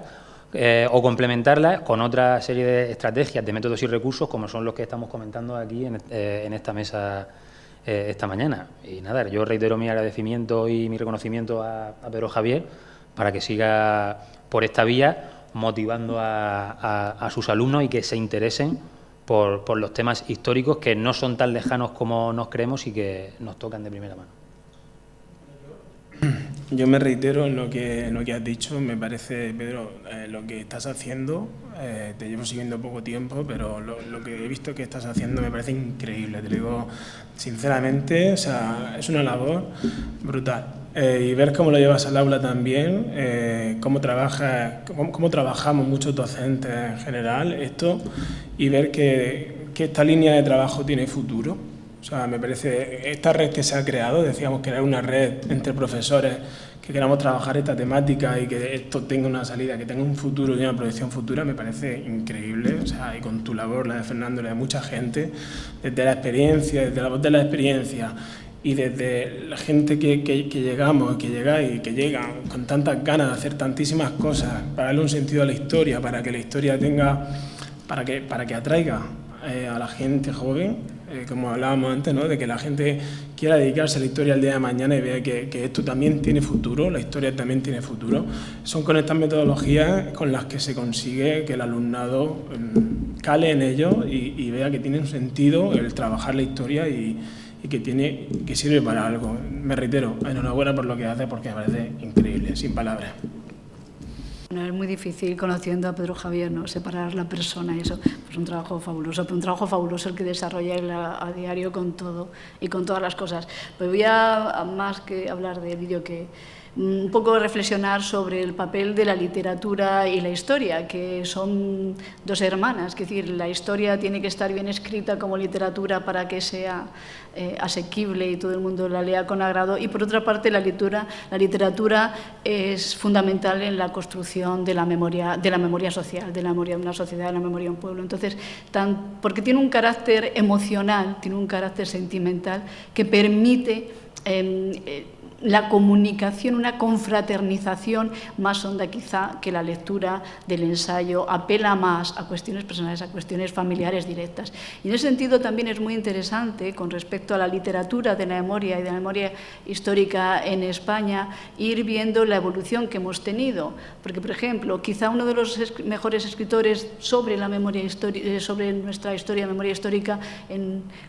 o complementarlas con otra serie de estrategias, de métodos y recursos, como son los que estamos comentando aquí en esta mesa esta mañana. Y nada, yo reitero mi agradecimiento y mi reconocimiento a Pedro Javier para que siga por esta vía, motivando a sus alumnos y que se interesen por los temas históricos, que no son tan lejanos como nos creemos y que nos tocan de primera mano. Yo me reitero en lo que has dicho. Me parece, Pedro, lo que estás haciendo, te llevo siguiendo poco tiempo, pero lo que he visto que estás haciendo me parece increíble, te lo digo sinceramente. O sea, es una labor brutal. Y ver cómo lo llevas al aula también, cómo trabajamos muchos docentes en general esto, y ver que esta línea de trabajo tiene futuro. O sea, me parece, esta red que se ha creado, decíamos que era una red entre profesores que queramos trabajar esta temática y que esto tenga una salida, que tenga un futuro y una proyección futura, me parece increíble. O sea, y con tu labor, la de Fernando, la de mucha gente, desde la experiencia, desde la voz de la experiencia y desde la gente que llegamos, que llegáis, que llegan con tantas ganas de hacer tantísimas cosas, para darle un sentido a la historia, para que la historia tenga, para que atraiga a la gente joven, como hablábamos antes, ¿no?, de que la gente quiera dedicarse a la historia el día de mañana y vea que esto también tiene futuro, la historia también tiene futuro. Son con estas metodologías con las que se consigue que el alumnado cale en ello y vea que tiene un sentido el trabajar la historia y que sirve para algo. Me reitero, enhorabuena por lo que hace, porque me parece increíble, sin palabras. Bueno, es muy difícil, conociendo a Pedro Javier, ¿no?, separar la persona y eso. Pues un trabajo fabuloso el que desarrolla él a diario con todo y con todas las cosas. Pues voy a, más que hablar de vídeo, que un poco reflexionar sobre el papel de la literatura y la historia, que son dos hermanas. Es decir, la historia tiene que estar bien escrita como literatura para que sea asequible y todo el mundo la lea con agrado, y por otra parte la literatura es fundamental en la construcción de la memoria social, de la memoria de una sociedad, de la memoria de un pueblo. Entonces, porque tiene un carácter emocional, tiene un carácter sentimental que permite la comunicación, una confraternización más honda quizá que la lectura del ensayo, apela más a cuestiones personales, a cuestiones familiares directas. Y en ese sentido también es muy interesante, con respecto a la literatura de la memoria y de la memoria histórica en España, ir viendo la evolución que hemos tenido. Porque, por ejemplo, quizá uno de los mejores escritores sobre la memoria histórica, sobre nuestra historia, memoria histórica,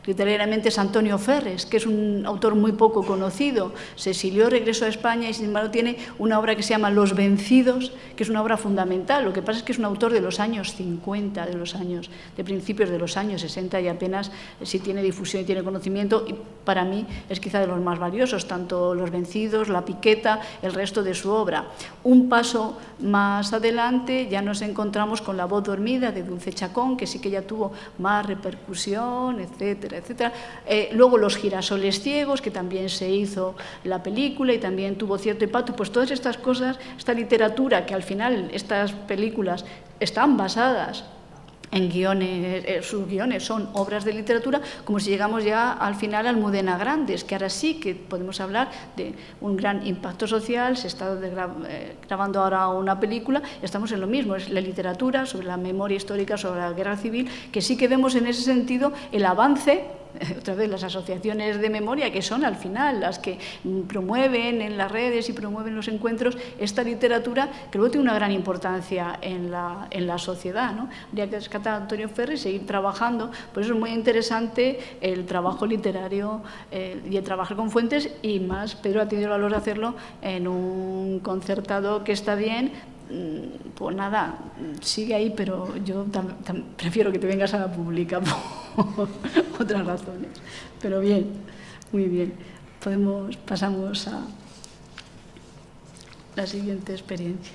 literariamente, es Antonio Ferres, que es un autor muy poco conocido. Se exilió, regresó a España y sin embargo tiene una obra que se llama Los Vencidos, que es una obra fundamental. Lo que pasa es que es un autor de los años 50, de principios de los años 60 y apenas si tiene difusión y tiene conocimiento, y para mí es quizá de los más valiosos, tanto Los Vencidos, La Piqueta, el resto de su obra. Un paso más adelante ya nos encontramos con La Voz Dormida de Dulce Chacón, que sí que ya tuvo más repercusión, etcétera, etcétera. Luego Los Girasoles Ciegos, que también se hizo la película y también tuvo cierto impacto. Pues todas estas cosas, esta literatura, que al final estas películas están basadas en guiones, sus guiones son obras de literatura, como si llegamos ya al final a Almudena Grandes, que ahora sí que podemos hablar de un gran impacto social. Se está grabando ahora una película, estamos en lo mismo, es la literatura sobre la memoria histórica, sobre la guerra civil, que sí que vemos en ese sentido el avance. Otra vez, las asociaciones de memoria, que son al final las que promueven en las redes y promueven los encuentros esta literatura, que luego tiene una gran importancia en la sociedad, ¿no? Habría que rescatar a Antonio Ferri y seguir trabajando. Por eso es muy interesante el trabajo literario y el trabajar con fuentes, y más Pedro ha tenido el valor de hacerlo en un concertado que está bien. Pues nada, sigue ahí, pero yo prefiero que te vengas a la pública por otras razones. Pero bien, muy bien. Pasamos a la siguiente experiencia.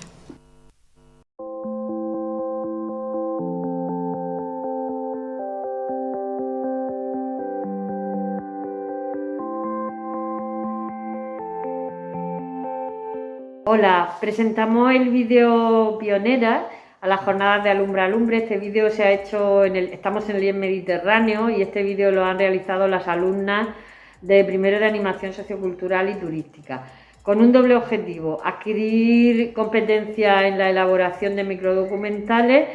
Hola, presentamos el vídeo Pionera a las jornadas de Alumbra Alumbre. Este vídeo se ha hecho, estamos en el IES Mediterráneo, y este vídeo lo han realizado las alumnas de primero de Animación Sociocultural y Turística, con un doble objetivo: adquirir competencia en la elaboración de microdocumentales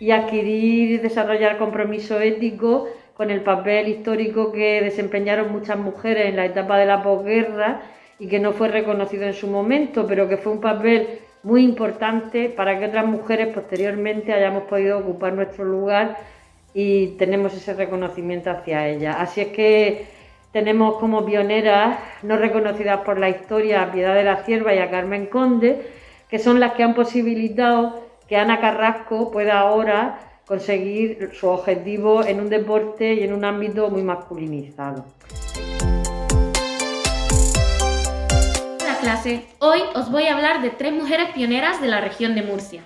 y desarrollar compromiso ético con el papel histórico que desempeñaron muchas mujeres en la etapa de la posguerra, y que no fue reconocido en su momento, pero que fue un papel muy importante para que otras mujeres posteriormente hayamos podido ocupar nuestro lugar y tenemos ese reconocimiento hacia ellas. Así es que tenemos como pioneras no reconocidas por la historia a Piedad de la Cierva y a Carmen Conde, que son las que han posibilitado que Ana Carrasco pueda ahora conseguir su objetivo en un deporte y en un ámbito muy masculinizado. Clase, hoy os voy a hablar de 3 mujeres pioneras de la región de Murcia.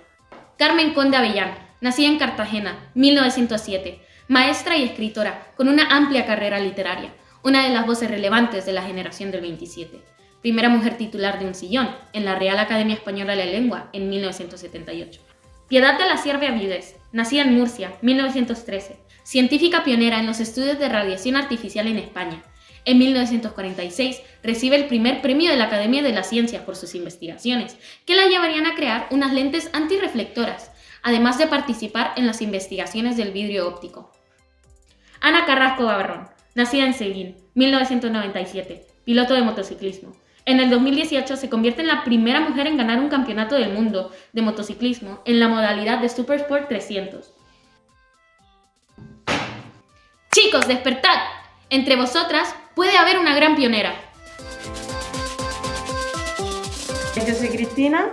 Carmen Conde Avellán, nacida en Cartagena, 1907, maestra y escritora, con una amplia carrera literaria, una de las voces relevantes de la generación del 27. Primera mujer titular de un sillón, en la Real Academia Española de la Lengua, en 1978. Piedad de la Cierva Viudes, nacida en Murcia, 1913, científica pionera en los estudios de radiación artificial en España. En 1946 recibe el primer premio de la Academia de las Ciencias por sus investigaciones, que la llevarían a crear unas lentes antirreflectoras, además de participar en las investigaciones del vidrio óptico. Ana Carrasco Gavarrón, nacida en Seguín, 1997, piloto de motociclismo. En el 2018 se convierte en la primera mujer en ganar un campeonato del mundo de motociclismo en la modalidad de Supersport 300. Chicos, despertad. Entre vosotras puede haber una gran pionera. Yo soy Cristina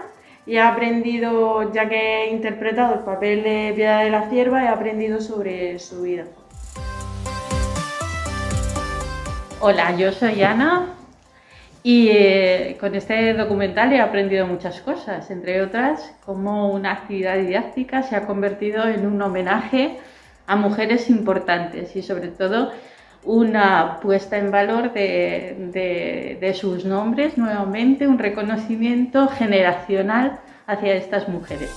y he aprendido, ya que he interpretado el papel de Piedad de la Cierva, he aprendido sobre su vida. Hola, yo soy Ana y con este documental he aprendido muchas cosas, entre otras, cómo una actividad didáctica se ha convertido en un homenaje a mujeres importantes y sobre todo una puesta en valor de sus nombres, nuevamente un reconocimiento generacional hacia estas mujeres.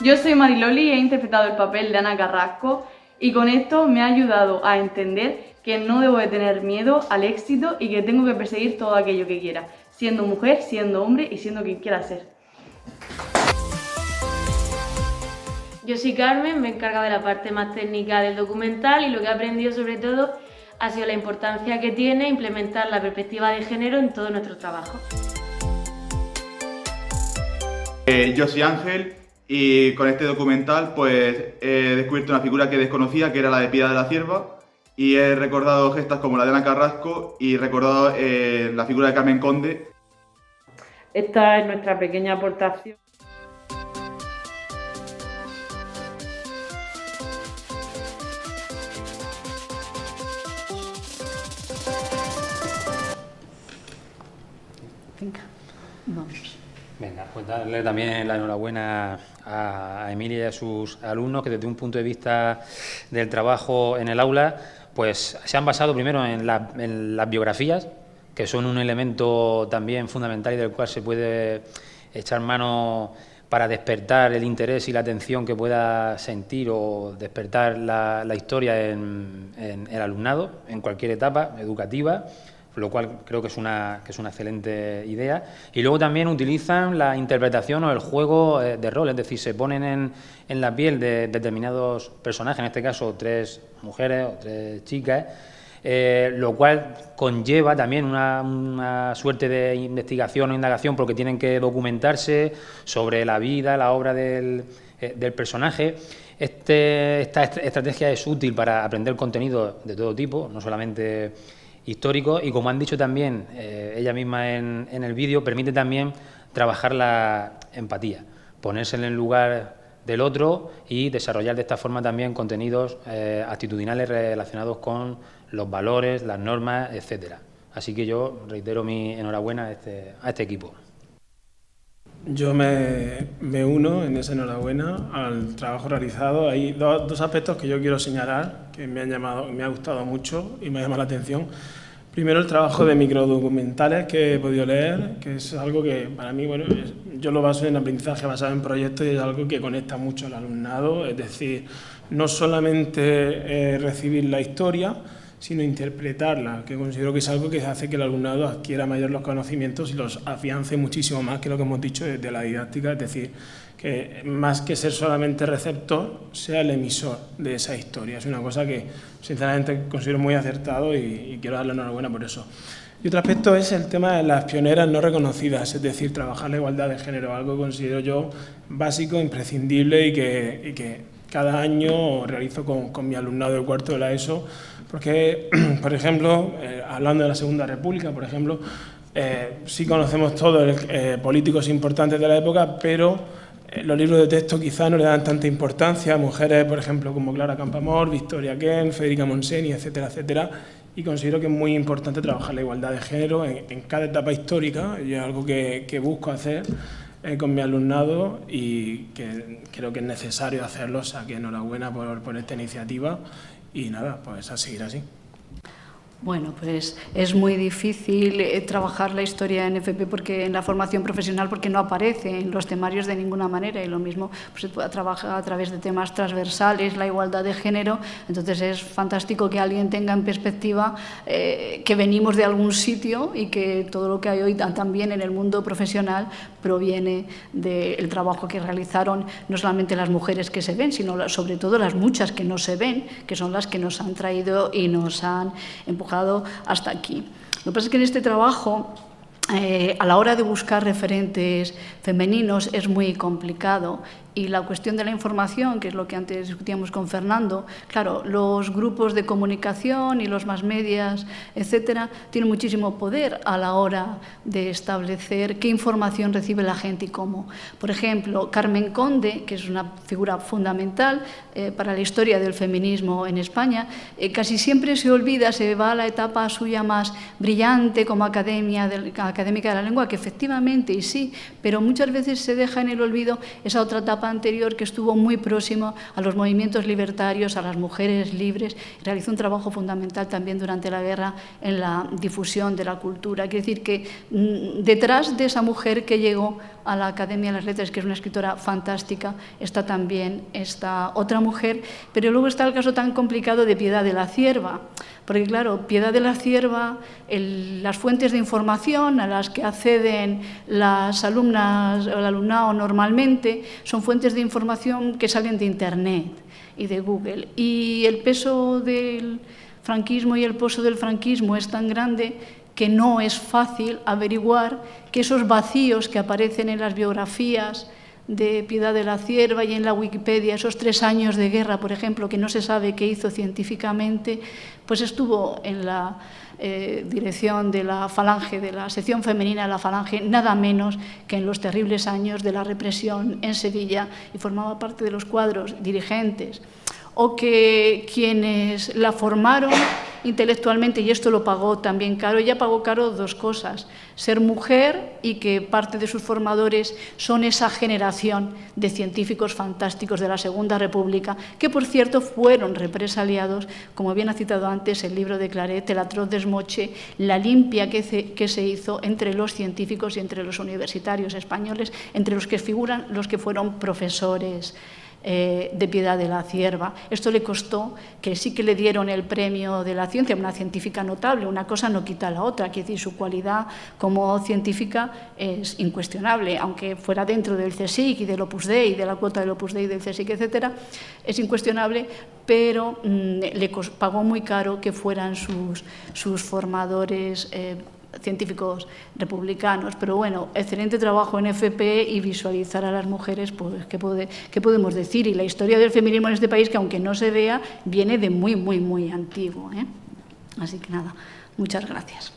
Yo soy Mariloli y he interpretado el papel de Ana Carrasco y con esto me ha ayudado a entender que no debo de tener miedo al éxito y que tengo que perseguir todo aquello que quiera, siendo mujer, siendo hombre y siendo quien quiera ser. Yo soy Carmen, me he encargado de la parte más técnica del documental y lo que he aprendido sobre todo ha sido la importancia que tiene implementar la perspectiva de género en todo nuestro trabajo. Yo soy Ángel y con este documental pues he descubierto una figura que desconocía, que era la de Piedad de la Cierva, y he recordado gestas como la de Ana Carrasco y he recordado la figura de Carmen Conde. Esta es nuestra pequeña aportación. Venga, vamos. Venga, pues darle también la enhorabuena a Emilia y a sus alumnos, que desde un punto de vista del trabajo en el aula, pues se han basado primero en las biografías, que son un elemento también fundamental y del cual se puede echar mano para despertar el interés y la atención que pueda sentir o despertar la historia en el alumnado, en cualquier etapa educativa, lo cual creo que es una excelente idea. Y luego también utilizan la interpretación o el juego de rol, es decir, se ponen en la piel de determinados personajes, en este caso 3 mujeres o 3 chicas, lo cual conlleva también una suerte de investigación o indagación, porque tienen que documentarse sobre la vida, la obra del personaje. Esta estrategia es útil para aprender contenido de todo tipo, no solamente histórico, y como han dicho también ella misma en el vídeo, permite también trabajar la empatía, ponerse en el lugar del otro y desarrollar de esta forma también contenidos actitudinales relacionados con los valores, las normas, etcétera. Así que yo reitero mi enhorabuena a este equipo. Yo me uno en esa enhorabuena al trabajo realizado. Hay dos aspectos que yo quiero señalar que me ha gustado mucho y me ha llamado la atención. Primero, el trabajo de microdocumentales que he podido leer, que es algo que para mí, bueno, yo lo baso en aprendizaje basado en proyectos y es algo que conecta mucho al alumnado. Es decir, no solamente recibir la historia, sino interpretarla, que considero que es algo que hace que el alumnado adquiera mayor los conocimientos y los afiance muchísimo más que lo que hemos dicho de la didáctica, es decir, que más que ser solamente receptor, sea el emisor de esa historia. Es una cosa que sinceramente considero muy acertado y quiero darle enhorabuena por eso. Y otro aspecto es el tema de las pioneras no reconocidas, es decir, trabajar la igualdad de género, algo que considero yo básico, imprescindible y que cada año realizo con mi alumnado de cuarto de la ESO, porque, por ejemplo, hablando de la Segunda República, por ejemplo, sí conocemos todos políticos importantes de la época, pero los libros de texto quizá no le dan tanta importancia a mujeres, por ejemplo, como Clara Campoamor, Victoria Kent, Federica Montseny, etcétera, etcétera, y considero que es muy importante trabajar la igualdad de género en cada etapa histórica, y es algo que busco hacer con mi alumnado y que creo que es necesario hacerlo, o sea que enhorabuena por esta iniciativa y nada, pues a seguir así. Bueno, pues es muy difícil trabajar la historia en FP porque en la formación profesional porque no aparece en los temarios de ninguna manera y lo mismo pues, se puede trabajar a través de temas transversales, la igualdad de género, entonces es fantástico que alguien tenga en perspectiva que venimos de algún sitio y que todo lo que hay hoy también en el mundo profesional proviene del trabajo que realizaron no solamente las mujeres que se ven, sino sobre todo las muchas que no se ven, que son las que nos han traído y nos han empujado hasta aquí. Lo que pasa es que en este trabajo, a la hora de buscar referentes femeninos, es muy complicado. Y la cuestión de la información, que es lo que antes discutíamos con Fernando, claro, los grupos de comunicación y los más medias, etcétera, tienen muchísimo poder a la hora de establecer qué información recibe la gente y cómo. Por ejemplo, Carmen Conde, que es una figura fundamental para la historia del feminismo en España, casi siempre se olvida, se va a la etapa suya más brillante como académica de la lengua, que efectivamente y sí, pero muchas veces se deja en el olvido esa otra etapa anterior que estuvo muy próximo a los movimientos libertarios, a las mujeres libres, realizó un trabajo fundamental también durante la guerra en la difusión de la cultura. Quiere decir que detrás de esa mujer que llegó a la Academia de las Letras, que es una escritora fantástica, está también esta otra mujer, pero luego está el caso tan complicado de Piedad de la Cierva, porque claro, Piedad de la Cierva, las fuentes de información a las que acceden las alumnas o el alumnado normalmente son fuentes de información que salen de Internet y de Google. Y el peso del franquismo y el pozo del franquismo es tan grande que no es fácil averiguar que esos vacíos que aparecen en las biografías de Piedad de la Cierva y en la Wikipedia, esos 3 años de guerra, por ejemplo, que no se sabe qué hizo científicamente, pues estuvo en la dirección de la Falange, de la sección femenina de la Falange, nada menos que en los terribles años de la represión en Sevilla, y formaba parte de los cuadros dirigentes, o que quienes la formaron intelectualmente, y esto lo pagó también caro, ella pagó caro 2 cosas: ser mujer y que parte de sus formadores son esa generación de científicos fantásticos de la Segunda República, que por cierto fueron represaliados, como bien ha citado antes el libro de Claret, el atroz desmoche, la limpia que se hizo entre los científicos y entre los universitarios españoles, entre los que figuran los que fueron profesores de Piedad de la Cierva. Esto le costó que sí que le dieron el premio de la ciencia, una científica notable, una cosa no quita la otra, quiere decir, su cualidad como científica es incuestionable, aunque fuera dentro del CSIC y del Opus Dei, de la cuota del Opus Dei, del CSIC, etcétera, es incuestionable, pero le pagó muy caro que fueran sus formadores científicos republicanos. Pero bueno, excelente trabajo en FP y visualizar a las mujeres, pues, ¿qué podemos decir? Y la historia del feminismo en este país, que aunque no se vea, viene de muy, muy, muy antiguo, ¿eh? Así que nada, muchas gracias.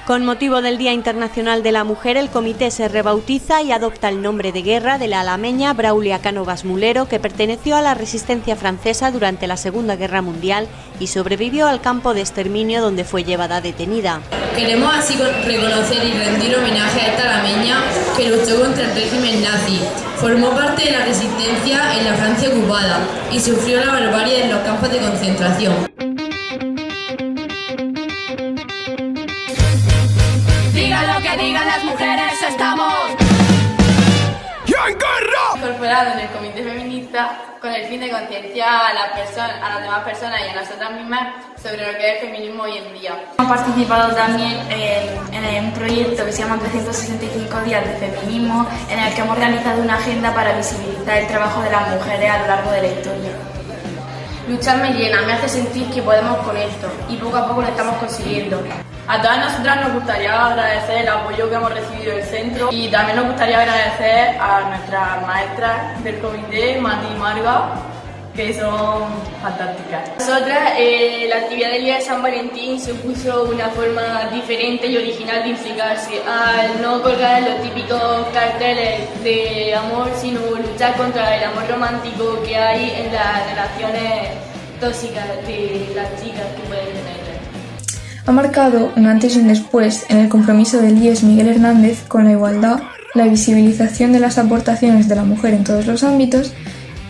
Con motivo del Día Internacional de la Mujer, el comité se rebautiza y adopta el nombre de guerra de la alameña Braulia Cánovas Mulero, que perteneció a la resistencia francesa durante la Segunda Guerra Mundial y sobrevivió al campo de exterminio donde fue llevada detenida. Queremos así reconocer y rendir homenaje a esta alameña que luchó contra el régimen nazi, formó parte de la resistencia en la Francia ocupada y sufrió la barbarie en los campos de concentración. Digan lo que digan las mujeres, estamos en guerra. Incorporado en el comité feminista con el fin de concienciar a las demás personas y a nosotras mismas sobre lo que es el feminismo hoy en día. Hemos participado también en un proyecto que se llama 365 días de feminismo, en el que hemos realizado una agenda para visibilizar el trabajo de las mujeres a lo largo de la historia. Luchar me llena, me hace sentir que podemos con esto y poco a poco lo estamos consiguiendo. A todas nosotras nos gustaría agradecer el apoyo que hemos recibido del centro y también nos gustaría agradecer a nuestras maestras del comité, Mati y Marga, que son fantásticas. Nosotras, la actividad del día de San Valentín supuso una forma diferente y original de implicarse, al no colgar los típicos carteles de amor, sino luchar contra el amor romántico que hay en las relaciones tóxicas de las chicas que pueden tener. Ha marcado un antes y un después en el compromiso del IES Miguel Hernández con la igualdad, la visibilización de las aportaciones de la mujer en todos los ámbitos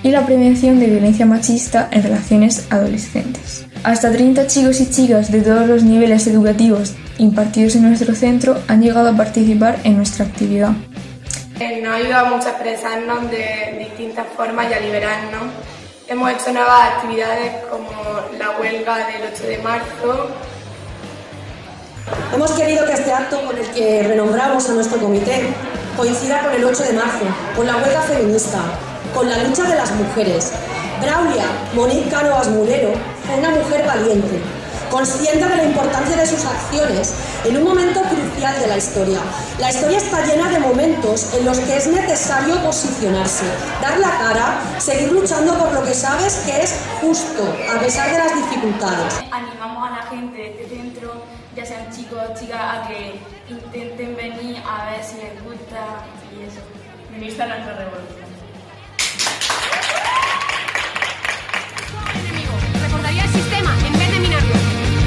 y la prevención de violencia machista en relaciones adolescentes. Hasta 30 chicos y chicas de todos los niveles educativos impartidos en nuestro centro han llegado a participar en nuestra actividad. Nos ha ayudado mucho a expresarnos de distintas formas y a liberarnos. Hemos hecho nuevas actividades como la huelga del 8 de marzo. Hemos querido que este acto con el que renombramos a nuestro comité coincida con el 8 de marzo, con la huelga feminista, con la lucha de las mujeres. Braulia Monique Cánovas Mulero fue una mujer valiente, consciente de la importancia de sus acciones en un momento crucial de la historia. La historia está llena de momentos en los que es necesario posicionarse, dar la cara, seguir luchando por lo que sabes que es justo, a pesar de las dificultades. Animamos a la gente de este centro, ya sean chicos o chicas, a que intenten venir a ver si les gusta y eso. Unirse a nuestra revolución. Recordaría el sistema en vez de minarlo.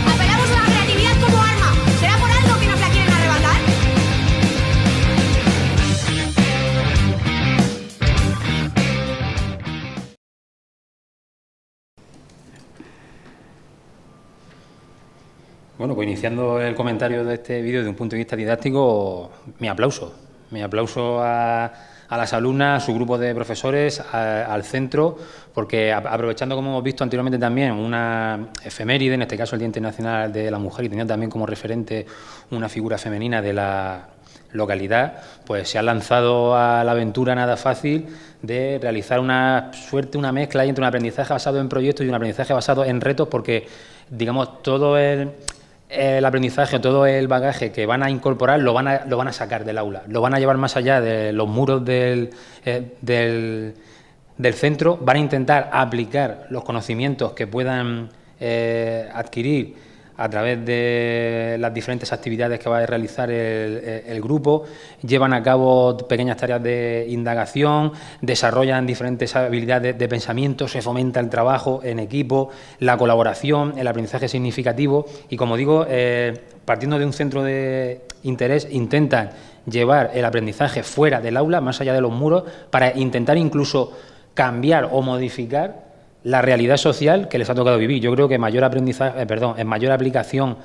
Apelamos a la creatividad como arma. ¿Será por algo que nos la quieren arrebatar? Bueno, pues iniciando el comentario de este vídeo desde un punto de vista didáctico, mi aplauso a a las alumnas, a su grupo de profesores, al centro, porque aprovechando, como hemos visto anteriormente también, una efeméride, en este caso el Día Internacional de la Mujer, y teniendo también como referente una figura femenina de la localidad, pues se ha lanzado a la aventura nada fácil de realizar una mezcla entre un aprendizaje basado en proyectos y un aprendizaje basado en retos, porque, digamos, todo el aprendizaje, todo el bagaje que van a incorporar lo van a sacar del aula, lo van a llevar más allá de los muros del centro, van a intentar aplicar los conocimientos que puedan adquirir a través de las diferentes actividades que va a realizar el grupo, llevan a cabo pequeñas tareas de indagación, desarrollan diferentes habilidades de pensamiento, se fomenta el trabajo en equipo, la colaboración, el aprendizaje significativo y, como digo, partiendo de un centro de interés, intentan llevar el aprendizaje fuera del aula, más allá de los muros, para intentar incluso cambiar o modificar la realidad social que les ha tocado vivir. Yo creo que mayor aplicación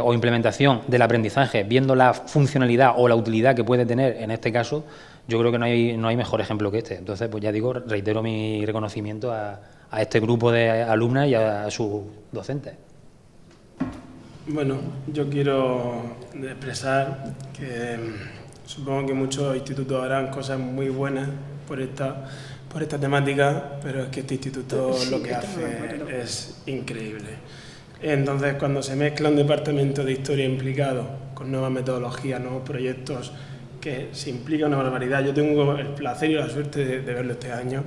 o implementación del aprendizaje, viendo la funcionalidad o la utilidad que puede tener en este caso, yo creo que no hay mejor ejemplo que este. Entonces, pues ya digo, reitero mi reconocimiento a este grupo de alumnas y a sus docentes. Bueno, yo quiero expresar que supongo que muchos institutos harán cosas muy buenas por esta temática, pero es que este instituto lo que hace es increíble. Entonces, cuando se mezcla un departamento de historia implicado con nuevas metodologías, nuevos proyectos, que se implica una barbaridad. Yo tengo el placer y la suerte de verlo este año,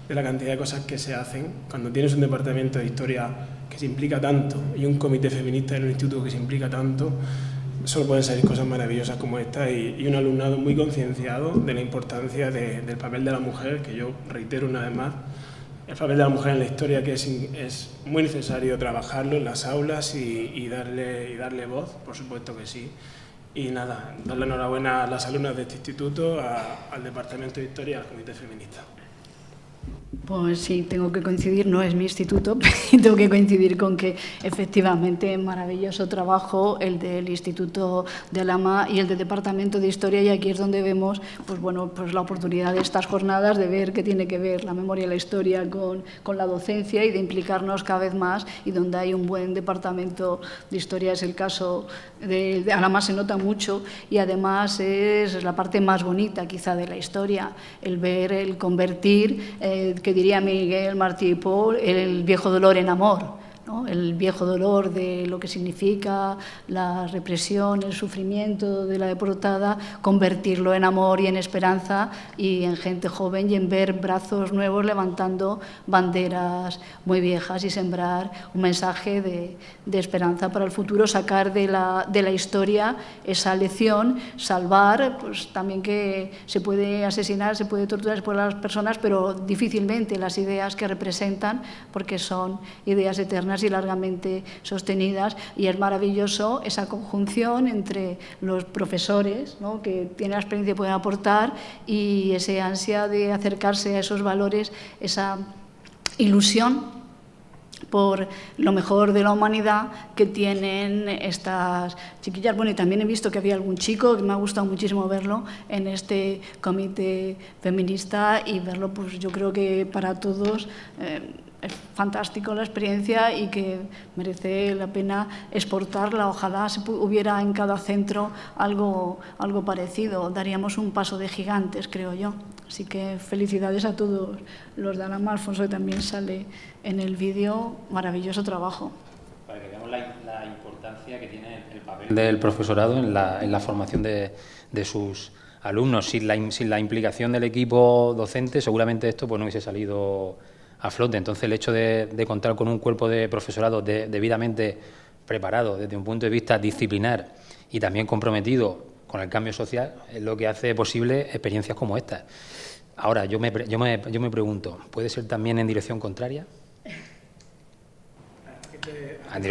de la cantidad de cosas que se hacen. Cuando tienes un departamento de historia que se implica tanto y un comité feminista en un instituto que se implica tanto, solo pueden salir cosas maravillosas como esta y un alumnado muy concienciado de la importancia del papel de la mujer, que yo reitero una vez más, el papel de la mujer en la historia, que es muy necesario trabajarlo en las aulas y darle voz, por supuesto que sí. Y nada, darle enhorabuena a las alumnas de este instituto, al Departamento de Historia y al Comité Feminista. Pues sí, tengo que coincidir, no es mi instituto, pero tengo que coincidir con que efectivamente maravilloso trabajo el del Instituto de Alhama y el del Departamento de Historia, y aquí es donde vemos pues la oportunidad de estas jornadas de ver qué tiene que ver la memoria y la historia con la docencia y de implicarnos cada vez más, y donde hay un buen departamento de historia es el caso de Alhama, se nota mucho, y además es la parte más bonita quizá de la historia, el ver, el convertir, que diría Miguel Martí y Pol, el viejo dolor en amor, ¿no? El viejo dolor de lo que significa la represión, el sufrimiento de la deportada, convertirlo en amor y en esperanza y en gente joven, y en ver brazos nuevos levantando banderas muy viejas y sembrar un mensaje de esperanza para el futuro, sacar de la historia esa lección, salvar, pues también que se puede asesinar, se puede torturar por las personas, pero difícilmente las ideas que representan, porque son ideas eternas y largamente sostenidas, y es maravilloso esa conjunción entre los profesores, ¿no?, que tienen la experiencia y pueden aportar, y ese ansia de acercarse a esos valores, esa ilusión por lo mejor de la humanidad que tienen estas chiquillas. Bueno, y también he visto que había algún chico, que me ha gustado muchísimo verlo en este comité feminista, y verlo, pues yo creo que para todos es fantástico la experiencia y que merece la pena exportarla. Ojalá hubiera en cada centro algo parecido. Daríamos un paso de gigantes, creo yo. Así que felicidades a todos los de Alhama. Alfonso, que también sale en el vídeo, maravilloso trabajo. Para que veamos la importancia que tiene el papel del profesorado en la formación de sus alumnos. Sin la implicación del equipo docente, seguramente esto pues no hubiese salido a flote. Entonces, el hecho de contar con un cuerpo de profesorado debidamente preparado desde un punto de vista disciplinar y también comprometido con el cambio social es lo que hace posible experiencias como estas. Ahora, yo me pregunto, ¿puede ser también en dirección contraria? En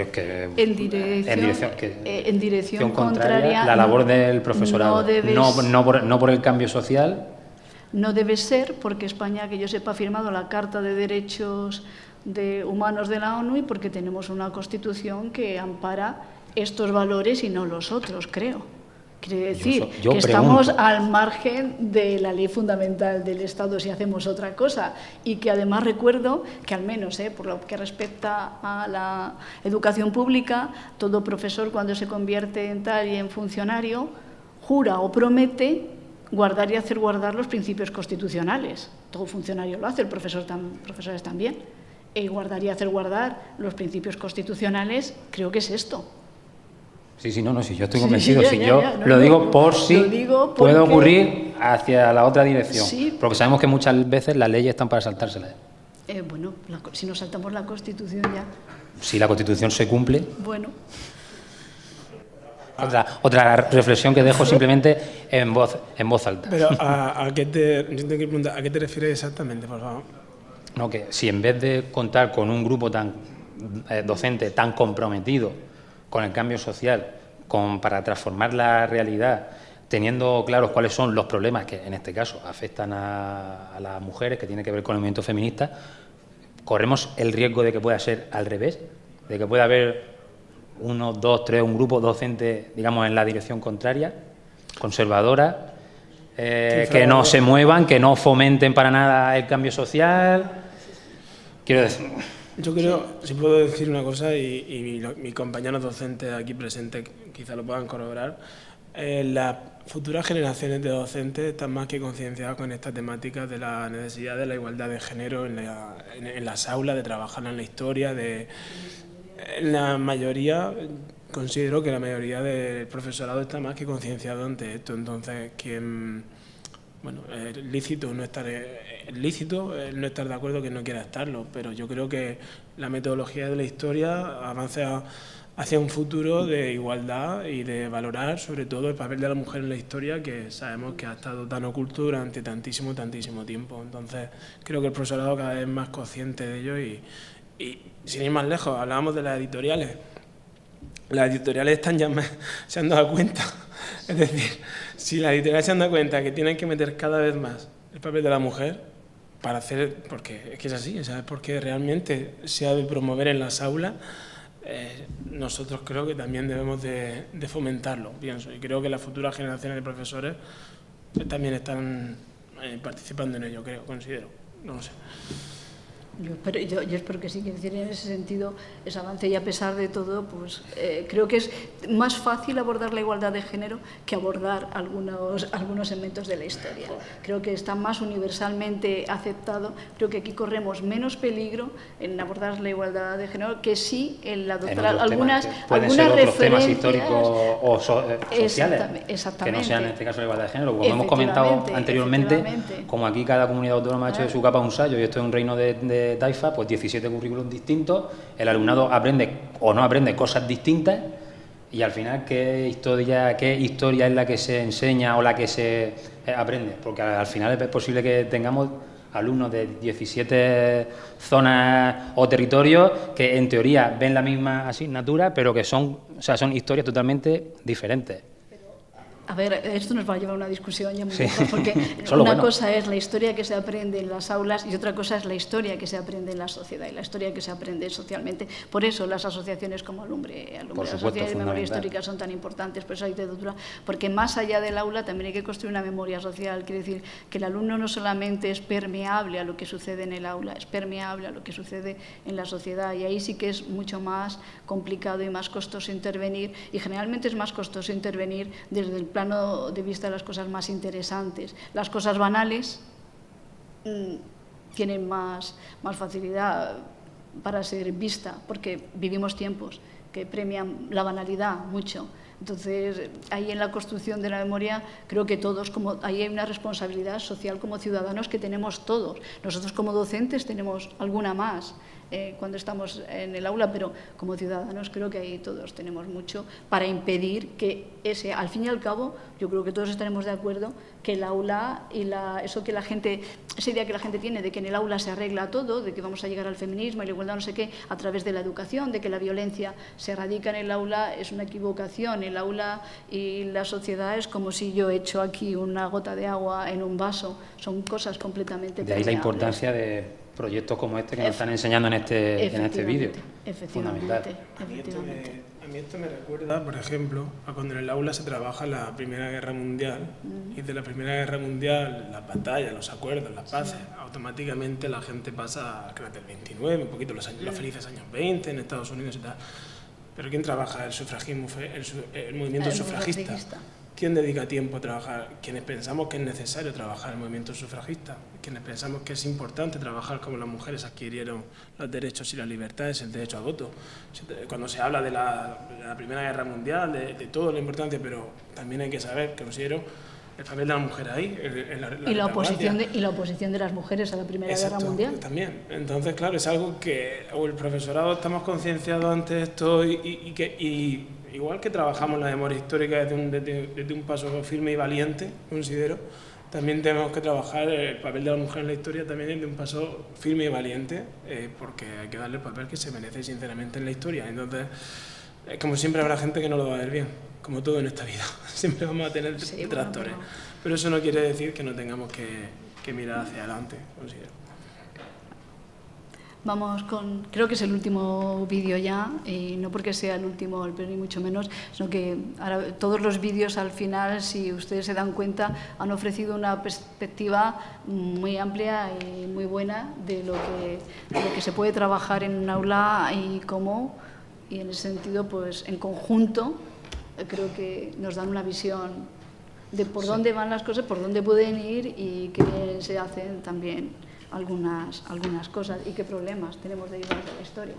dirección contraria, la labor del profesorado, no por el cambio social. No debe ser, porque España, que yo sepa, ha firmado la Carta de Derechos Humanos de la ONU, y porque tenemos una Constitución que ampara estos valores y no los otros, creo. Quiere decir yo que estamos pregunto. al margen de la ley fundamental del Estado si hacemos otra cosa, y que además recuerdo que al menos por lo que respecta a la educación pública, todo profesor cuando se convierte en tal y en funcionario jura o promete guardar y hacer guardar los principios constitucionales. Todo funcionario lo hace, profesores también. Guardar y hacer guardar los principios constitucionales, creo que es esto. Sí, yo estoy convencido. Sí, Lo digo por si puede porque... ocurrir hacia la otra dirección. Sí. Porque sabemos que muchas veces las leyes están para saltárselas. Bueno, si nos saltamos la Constitución ya... Si la Constitución se cumple... Bueno... Otra reflexión que dejo simplemente en voz alta. Pero ¿a qué te refieres exactamente, por favor? No, que si en vez de contar con un grupo tan docente tan comprometido con el cambio social, para transformar la realidad, teniendo claros cuáles son los problemas que en este caso afectan a las mujeres, que tiene que ver con el movimiento feminista, corremos el riesgo de que pueda ser al revés, de que pueda haber uno, dos, tres, un grupo docente, digamos, en la dirección contraria, conservadora, que no se muevan, que no fomenten para nada el cambio social. Quiero decir... Yo creo, si puedo decir una cosa, y mis compañeros docentes aquí presentes quizá lo puedan corroborar, las futuras generaciones de docentes están más que concienciadas con esta temática de la necesidad de la igualdad de género en las aulas, de trabajar en la historia, la mayoría, considero que la mayoría del profesorado está más que concienciado ante esto. Entonces, es lícito no estar de acuerdo, que no quiera estarlo, pero yo creo que la metodología de la historia avanza hacia un futuro de igualdad y de valorar sobre todo el papel de la mujer en la historia, que sabemos que ha estado tan oculto durante tantísimo tiempo. Entonces, creo que el profesorado cada vez es más consciente de ello y sin ir más lejos, hablábamos de las editoriales. Las editoriales se han dado cuenta, es decir, si las editoriales se han dado cuenta que tienen que meter cada vez más el papel de la mujer porque es que es así, ¿sabes? Porque realmente se ha de promover en las aulas, nosotros creo que también debemos de fomentarlo, pienso, y creo que las futuras generaciones de profesores también están participando en ello, considero, no lo sé. Yo espero que sí, que decir en ese sentido ese avance, y a pesar de todo, pues creo que es más fácil abordar la igualdad de género que abordar algunos segmentos de la historia. Creo que está más universalmente aceptado. Creo que aquí corremos menos peligro en abordar la igualdad de género que sí en adoptar algunas otros temas históricos o sociales, exactamente, que no sean en este caso la igualdad de género. Como hemos comentado anteriormente, como aquí cada comunidad autónoma ha hecho de su capa un sayo, y esto es un reino de Taifa, pues 17 currículos distintos, el alumnado aprende o no aprende cosas distintas, y al final qué historia es la que se enseña o la que se aprende, porque al final es posible que tengamos alumnos de 17 zonas o territorios que en teoría ven la misma asignatura, pero que son historias totalmente diferentes. A ver, esto nos va a llevar a una discusión ya muy sí. lejos, porque una cosa es la historia que se aprende en las aulas y otra cosa es la historia que se aprende en la sociedad y la historia que se aprende socialmente. Por eso las asociaciones como Alumbre, las asociaciones de memoria histórica son tan importantes, por eso hay literatura, porque más allá del aula también hay que construir una memoria social. Quiere decir que el alumno no solamente es permeable a lo que sucede en el aula, es permeable a lo que sucede en la sociedad, y ahí sí que es mucho más complicado y más costoso intervenir, y generalmente es más costoso intervenir desde el plano de vista de las cosas más interesantes. Las cosas banales tienen más facilidad para ser vista, porque vivimos tiempos que premian la banalidad mucho. Entonces, ahí en la construcción de la memoria creo que todos, ahí hay una responsabilidad social como ciudadanos que tenemos todos. Nosotros como docentes tenemos alguna más cuando estamos en el aula, pero como ciudadanos creo que ahí todos tenemos mucho para impedir que al fin y al cabo, yo creo que todos estaremos de acuerdo que el aula y esa idea que la gente tiene de que en el aula se arregla todo, de que vamos a llegar al feminismo y la igualdad no sé qué a través de la educación, de que la violencia se erradica en el aula, es una equivocación. El aula y la sociedad es como si yo echo aquí una gota de agua en un vaso, son cosas completamente de ahí la importancia de proyectos como este que nos están enseñando en este vídeo. Efectivamente. A mí esto me recuerda, por ejemplo, a cuando en el aula se trabaja la Primera Guerra Mundial y de la Primera Guerra Mundial, las batallas, los acuerdos, las paces, automáticamente la gente pasa al del 29, un poquito los felices años 20 en Estados Unidos y tal. Pero ¿quién trabaja el sufragismo, el movimiento sufragista? ¿Quién dedica tiempo a trabajar? Quienes pensamos que es necesario trabajar el movimiento sufragista, quienes pensamos que es importante trabajar como las mujeres adquirieron los derechos y las libertades, el derecho a voto. Cuando se habla de la Primera Guerra Mundial, de todo lo importante, pero también hay que saber, considero, el papel de la mujer ahí. Y la oposición de las mujeres a la Primera Guerra Mundial. También. Entonces, claro, es algo que el profesorado estamos concienciados ante esto y igual que trabajamos la memoria histórica desde un paso firme y valiente, considero, también tenemos que trabajar el papel de la mujer en la historia también desde un paso firme y valiente, porque hay que darle el papel que se merece sinceramente en la historia. Entonces, como siempre habrá gente que no lo va a ver bien, como todo en esta vida. Siempre vamos a tener detractores. Pero eso no quiere decir que no tengamos que mirar hacia adelante, considero. Vamos con, creo que es el último vídeo ya, y no porque sea el último, ni mucho menos, sino que ahora, todos los vídeos al final, si ustedes se dan cuenta, han ofrecido una perspectiva muy amplia y muy buena de lo que se puede trabajar en un aula y cómo, y en ese sentido, pues en conjunto, creo que nos dan una visión de por dónde van las cosas, por dónde pueden ir y qué se hacen también algunas cosas y qué problemas tenemos de ir a la historia.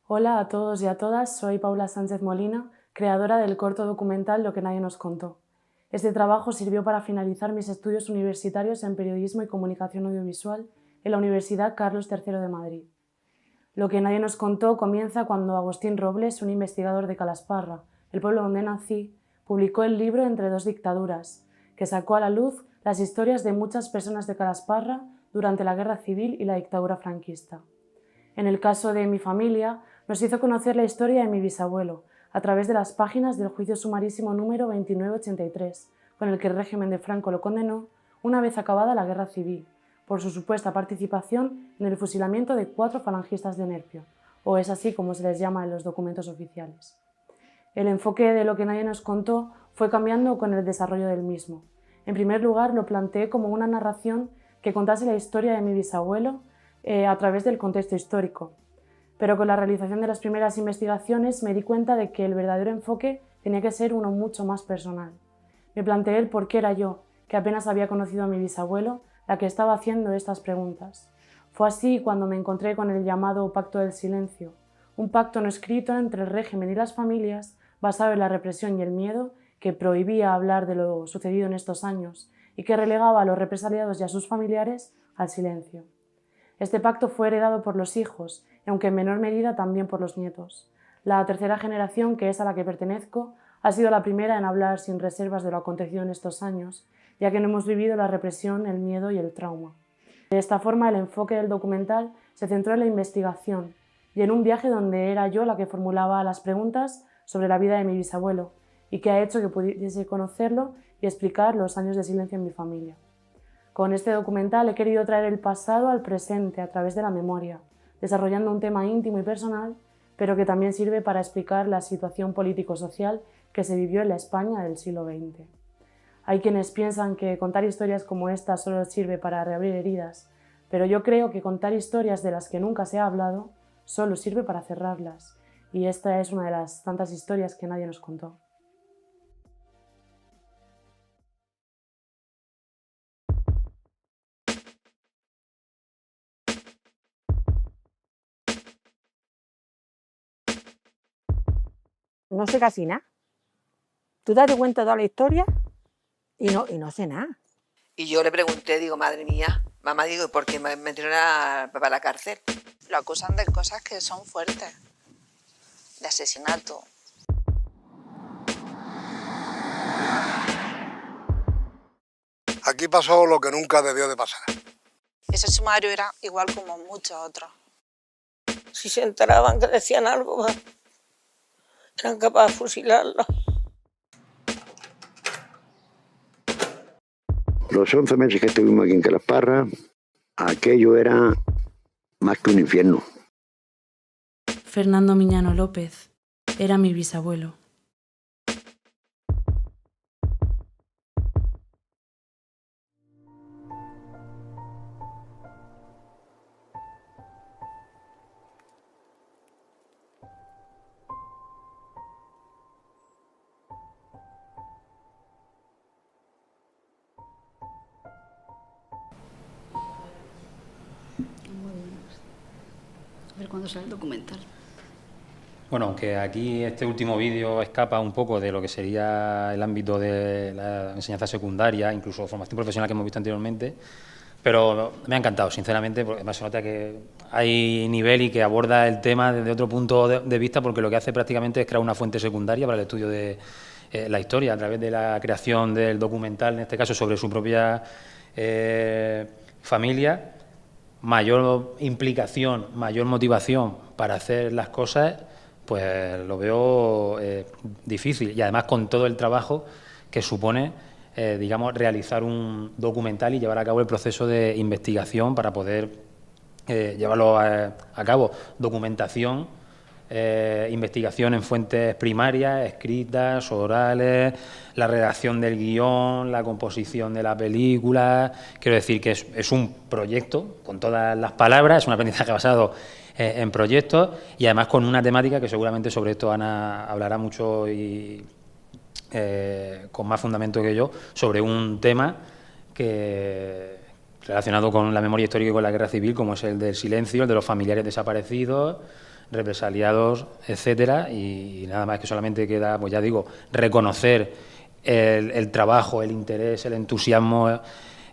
Hola a todos y a todas, soy Paula Sánchez Molina, creadora del corto documental Lo que nadie nos contó. Este trabajo sirvió para finalizar mis estudios universitarios en Periodismo y Comunicación Audiovisual en la Universidad Carlos III de Madrid. Lo que nadie nos contó comienza cuando Agustín Robles, un investigador de Calasparra, el pueblo donde nací, publicó el libro Entre dos dictaduras, que sacó a la luz las historias de muchas personas de Calasparra durante la Guerra Civil y la dictadura franquista. En el caso de mi familia, nos hizo conocer la historia de mi bisabuelo, a través de las páginas del juicio sumarísimo número 2983, con el que el régimen de Franco lo condenó una vez acabada la Guerra Civil, por su supuesta participación en el fusilamiento de 4 falangistas de Nerpio, o es así como se les llama en los documentos oficiales. El enfoque de Lo que nadie nos contó fue cambiando con el desarrollo del mismo. En primer lugar, lo planteé como una narración que contase la historia de mi bisabuelo a través del contexto histórico, pero con la realización de las primeras investigaciones me di cuenta de que el verdadero enfoque tenía que ser uno mucho más personal. Me planteé el por qué era yo, que apenas había conocido a mi bisabuelo, la que estaba haciendo estas preguntas. Fue así cuando me encontré con el llamado Pacto del Silencio, un pacto no escrito entre el régimen y las familias basado en la represión y el miedo que prohibía hablar de lo sucedido en estos años y que relegaba a los represaliados y a sus familiares al silencio. Este pacto fue heredado por los hijos, aunque en menor medida también por los nietos. La tercera generación, que es a la que pertenezco, ha sido la primera en hablar sin reservas de lo acontecido en estos años, ya que no hemos vivido la represión, el miedo y el trauma. De esta forma, el enfoque del documental se centró en la investigación y en un viaje donde era yo la que formulaba las preguntas sobre la vida de mi bisabuelo y que ha hecho que pudiese conocerlo y explicar los años de silencio en mi familia. Con este documental he querido traer el pasado al presente a través de la memoria, desarrollando un tema íntimo y personal, pero que también sirve para explicar la situación político-social que se vivió en la España del siglo XX. Hay quienes piensan que contar historias como esta solo sirve para reabrir heridas, pero yo creo que contar historias de las que nunca se ha hablado solo sirve para cerrarlas, y esta es una de las tantas historias que nadie nos contó. No sé casi nada. Tú te das cuenta de toda la historia y no sé nada. Y yo le pregunté, digo, madre mía, mamá, digo, ¿por qué me metieron a papá a la cárcel? Lo acusan de cosas que son fuertes, de asesinato. Aquí pasó lo que nunca debió de pasar. Ese sumario era igual como muchos otros. Si se enteraban que decían algo, eran capaces de fusilarlos. Los 11 meses que estuvimos aquí en Calasparra, aquello era más que un infierno. Fernando Miñano López era mi bisabuelo. A ver cuándo sale el documental. Bueno, aunque aquí este último vídeo escapa un poco de lo que sería el ámbito de la enseñanza secundaria, incluso formación profesional que hemos visto anteriormente, pero me ha encantado, sinceramente, porque además se nota que hay nivel y que aborda el tema desde otro punto de vista, porque lo que hace prácticamente es crear una fuente secundaria para el estudio de la historia, a través de la creación del documental, en este caso sobre su propia familia. Mayor implicación, mayor motivación para hacer las cosas, pues lo veo difícil, y además con todo el trabajo que supone, digamos, realizar un documental y llevar a cabo el proceso de investigación para poder llevarlo a cabo. Documentación, investigación en fuentes primarias, escritas, orales, la redacción del guión, la composición de la película. Quiero decir que es un proyecto con todas las palabras, es un aprendizaje basado en proyectos y además con una temática que seguramente sobre esto Ana hablará mucho y con más fundamento que yo, sobre un tema que relacionado con la memoria histórica y con la guerra civil, como es el del silencio, el de los familiares desaparecidos, represaliados, etcétera, y nada más que solamente queda, pues ya digo, reconocer el trabajo, el interés, el entusiasmo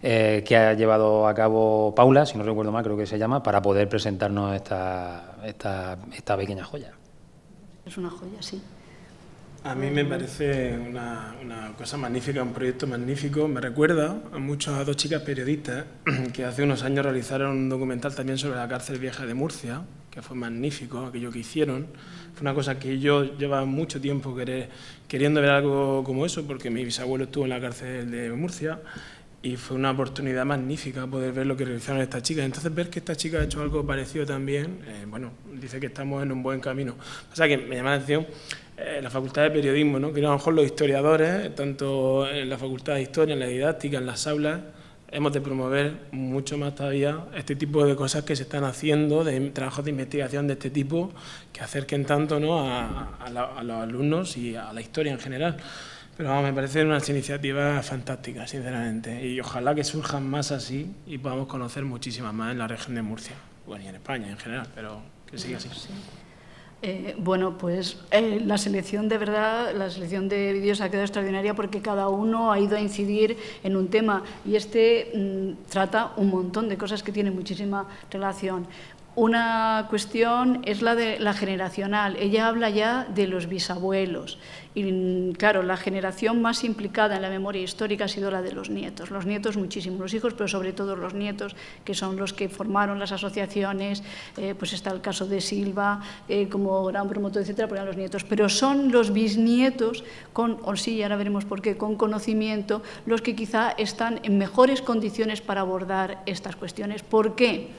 que ha llevado a cabo Paula, si no recuerdo mal, creo que se llama, para poder presentarnos esta pequeña joya. Es una joya, sí. A mí me parece una cosa magnífica, un proyecto magnífico. Me recuerda a dos chicas periodistas que hace unos años realizaron un documental también sobre la cárcel vieja de Murcia, que fue magnífico aquello que hicieron. Fue una cosa que yo llevaba mucho tiempo queriendo ver algo como eso, porque mi bisabuelo estuvo en la cárcel de Murcia y fue una oportunidad magnífica poder ver lo que realizaron estas chicas. Entonces, ver que esta chica ha hecho algo parecido también, bueno, dice que estamos en un buen camino. O sea, que me llama la atención la Facultad de Periodismo, ¿no? Que a lo mejor los historiadores, tanto en la Facultad de Historia, en la didáctica, en las aulas, hemos de promover mucho más todavía este tipo de cosas que se están haciendo, de trabajos de investigación de este tipo, que acerquen tanto, ¿no?, a los alumnos y a la historia en general. Pero vamos, me parecen unas iniciativas fantásticas, sinceramente, y ojalá que surjan más así y podamos conocer muchísimas más en la región de Murcia, bueno, y en España en general, pero que siga así. Sí. Bueno, pues la selección de verdad, la selección de vídeos ha quedado extraordinaria porque cada uno ha ido a incidir en un tema y trata un montón de cosas que tienen muchísima relación. Una cuestión es la de la generacional. Ella habla ya de los bisabuelos y, claro, la generación más implicada en la memoria histórica ha sido la de los nietos. Los nietos muchísimo, los hijos, pero sobre todo los nietos, que son los que formaron las asociaciones. Pues está el caso de Silva como gran promotor, etcétera, por los nietos. Pero son los bisnietos, ahora veremos por qué, con conocimiento, los que quizá están en mejores condiciones para abordar estas cuestiones. ¿Por qué?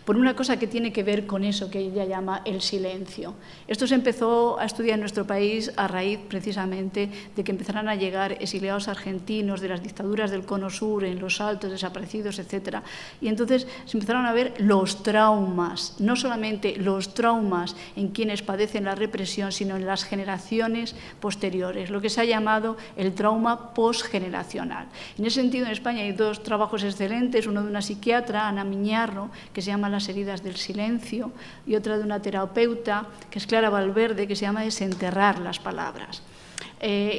Por una cosa que tiene que ver con eso que ella llama el silencio. Esto se empezó a estudiar en nuestro país a raíz precisamente de que empezaran a llegar exiliados argentinos de las dictaduras del Cono Sur, en los Altos, desaparecidos, etcétera. Y entonces se empezaron a ver los traumas, no solamente los traumas en quienes padecen la represión, sino en las generaciones posteriores, lo que se ha llamado el trauma postgeneracional. En ese sentido, en España hay dos trabajos excelentes, uno de una psiquiatra, Ana Miñarro, que se llama Las heridas del silencio, y otra de una terapeuta, que es Clara Valverde, que se llama Desenterrar las palabras.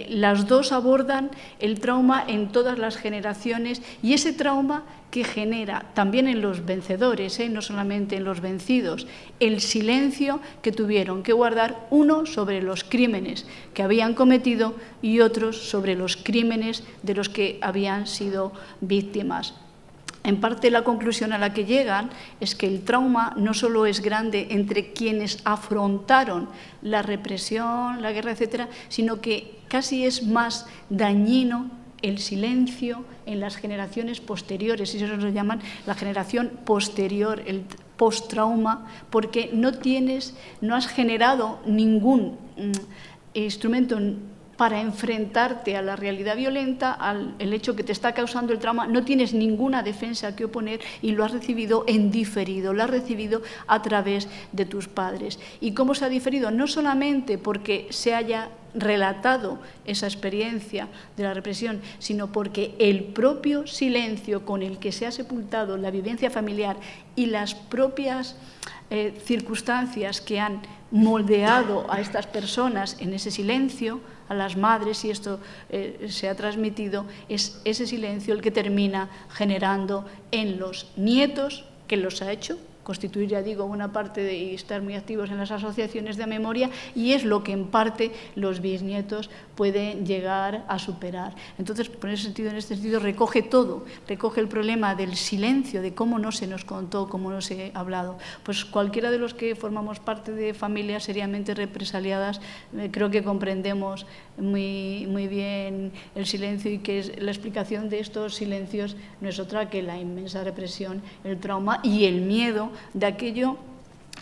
Las dos abordan el trauma en todas las generaciones y ese trauma que genera también en los vencedores, no solamente en los vencidos, el silencio que tuvieron que guardar, uno sobre los crímenes que habían cometido y otros sobre los crímenes de los que habían sido víctimas. En parte la conclusión a la que llegan es que el trauma no solo es grande entre quienes afrontaron la represión, la guerra, etcétera, sino que casi es más dañino el silencio en las generaciones posteriores, y eso lo llaman la generación posterior, el post-trauma, porque no has generado ningún instrumento para enfrentarte a la realidad violenta, al hecho que te está causando el trauma, no tienes ninguna defensa que oponer y lo has recibido en diferido, lo has recibido a través de tus padres. ¿Y cómo se ha diferido? No solamente porque se haya relatado esa experiencia de la represión, sino porque el propio silencio con el que se ha sepultado la vivencia familiar y las propias circunstancias que han moldeado a estas personas en ese silencio, a las madres, y esto se ha transmitido, es ese silencio el que termina generando en los nietos, que los ha hecho constituir, ya digo, una parte y estar muy activos en las asociaciones de memoria, y es lo que en parte los bisnietos pueden llegar a superar. Entonces, en este sentido, recoge todo, recoge el problema del silencio, de cómo no se nos contó, cómo no se ha hablado. Pues cualquiera de los que formamos parte de familias seriamente represaliadas, creo que comprendemos muy bien el silencio, y que la explicación de estos silencios no es otra que la inmensa represión, el trauma y el miedo de aquello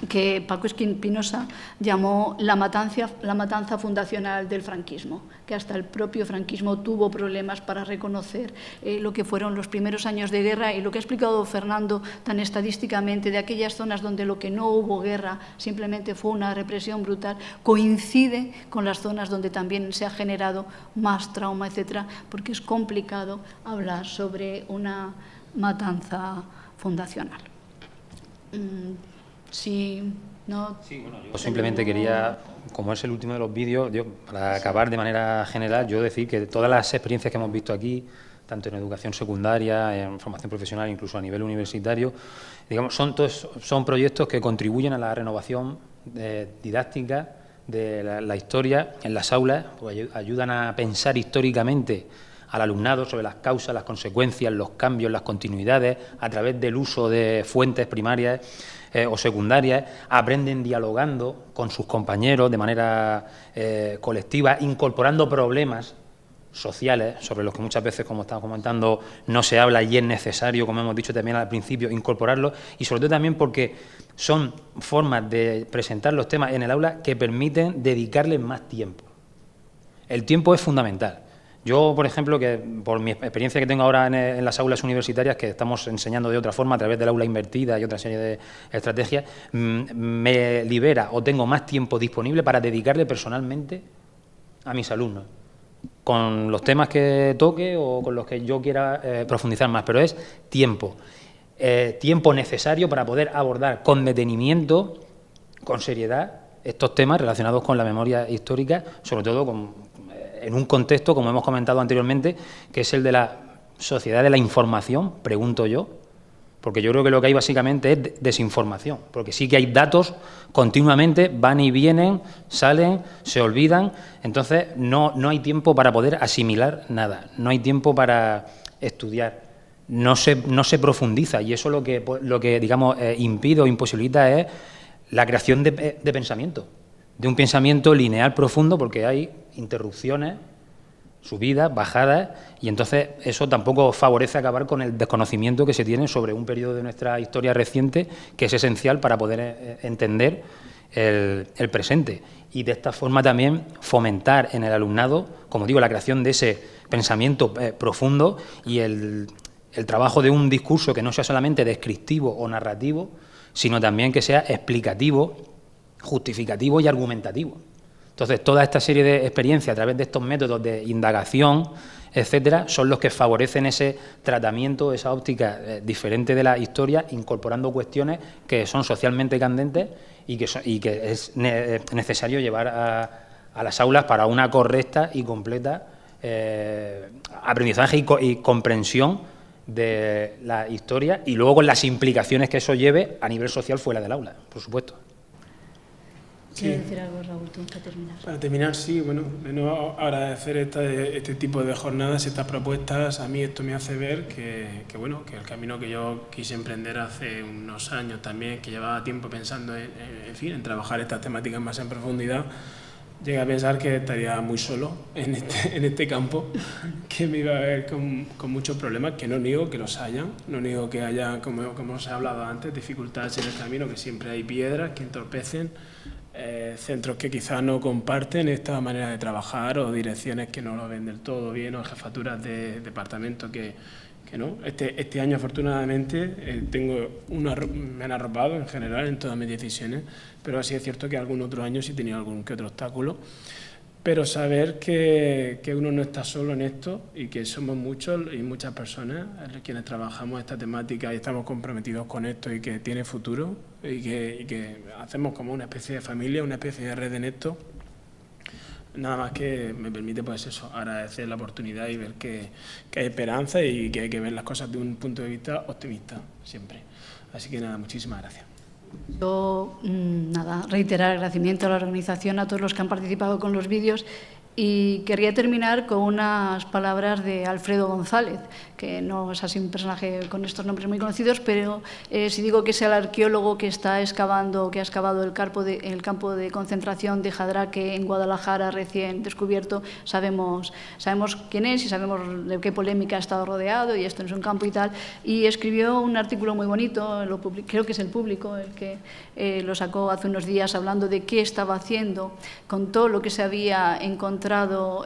que Paco Espinosa llamó la matanza fundacional del franquismo, que hasta el propio franquismo tuvo problemas para reconocer lo que fueron los primeros años de guerra, y lo que ha explicado Fernando tan estadísticamente de aquellas zonas donde lo que no hubo guerra simplemente fue una represión brutal, coincide con las zonas donde también se ha generado más trauma, etcétera, porque es complicado hablar sobre una matanza fundacional. Yo simplemente quería, como es el último de los vídeos, para acabar de manera general, yo decir que todas las experiencias que hemos visto aquí, tanto en educación secundaria, en formación profesional, incluso a nivel universitario, digamos, son proyectos que contribuyen a la renovación didáctica de la historia en las aulas, pues ayudan a pensar históricamente al alumnado sobre las causas, las consecuencias, los cambios, las continuidades, a través del uso de fuentes primarias o secundarias, aprenden dialogando con sus compañeros de manera colectiva, incorporando problemas sociales sobre los que muchas veces, como estamos comentando, no se habla, y es necesario, como hemos dicho también al principio, incorporarlos, y sobre todo también porque son formas de presentar los temas en el aula que permiten dedicarles más tiempo. El tiempo es fundamental. Yo, por ejemplo, que por mi experiencia que tengo ahora en las aulas universitarias, que estamos enseñando de otra forma a través del aula invertida y otra serie de estrategias, me libera o tengo más tiempo disponible para dedicarle personalmente a mis alumnos, con los temas que toque o con los que yo quiera profundizar más, pero es tiempo. Tiempo necesario para poder abordar con detenimiento, con seriedad, estos temas relacionados con la memoria histórica, sobre todo en un contexto, como hemos comentado anteriormente, que es el de la sociedad de la información, pregunto yo, porque yo creo que lo que hay básicamente es desinformación, porque sí que hay datos continuamente, van y vienen, salen, se olvidan, entonces no hay tiempo para poder asimilar nada, no hay tiempo para estudiar, no se profundiza, y eso lo que digamos, impide o imposibilita es la creación de pensamiento, de un pensamiento lineal profundo, porque hay interrupciones, subidas, bajadas, y entonces eso tampoco favorece acabar con el desconocimiento que se tiene sobre un periodo de nuestra historia reciente que es esencial para poder entender el presente, y de esta forma también fomentar en el alumnado, como digo, la creación de ese pensamiento profundo y el trabajo de un discurso que no sea solamente descriptivo o narrativo, sino también que sea explicativo, justificativo y argumentativo. Entonces, toda esta serie de experiencias a través de estos métodos de indagación, etcétera, son los que favorecen ese tratamiento, esa óptica diferente de la historia, incorporando cuestiones que son socialmente candentes y que es necesario llevar a las aulas para una correcta y completa aprendizaje y comprensión de la historia, y luego con las implicaciones que eso lleve a nivel social fuera del aula, por supuesto. ¿Quieres decir algo, Raúl, tú, para terminar? Para terminar, sí, bueno, agradecer este tipo de jornadas, estas propuestas. A mí esto me hace ver que el camino que yo quise emprender hace unos años también, que llevaba tiempo pensando en trabajar estas temáticas más en profundidad, llegué a pensar que estaría muy solo en este campo, que me iba a ver con muchos problemas, que no niego que los haya, no niego que haya, como os he hablado antes, dificultades en el camino, que siempre hay piedras que entorpecen, centros que quizás no comparten esta manera de trabajar o direcciones que no lo ven del todo bien o jefaturas de departamento que no. Este año afortunadamente me han arropado en general en todas mis decisiones, pero sí es cierto que algún otro año sí he tenido algún que otro obstáculo, pero saber que uno no está solo en esto y que somos muchos y muchas personas quienes trabajamos esta temática y estamos comprometidos con esto y que tiene futuro y que hacemos como una especie de familia, una especie de red en esto. Nada más que me permite, pues eso, agradecer la oportunidad y ver que hay esperanza y que hay que ver las cosas de un punto de vista optimista siempre. Así que nada, muchísimas gracias. Yo, nada, reiterar el agradecimiento a la organización, a todos los que han participado con los vídeos, y quería terminar con unas palabras de Alfredo González, que no es así un personaje con estos nombres muy conocidos, pero si digo que es el arqueólogo que está excavando, que ha excavado el campo de concentración de Jadraque en Guadalajara recién descubierto, sabemos quién es y sabemos de qué polémica ha estado rodeado, y esto no es un campo y tal, y escribió un artículo muy bonito, creo que es El Público el que lo sacó hace unos días, hablando de qué estaba haciendo con todo lo que se había encontrado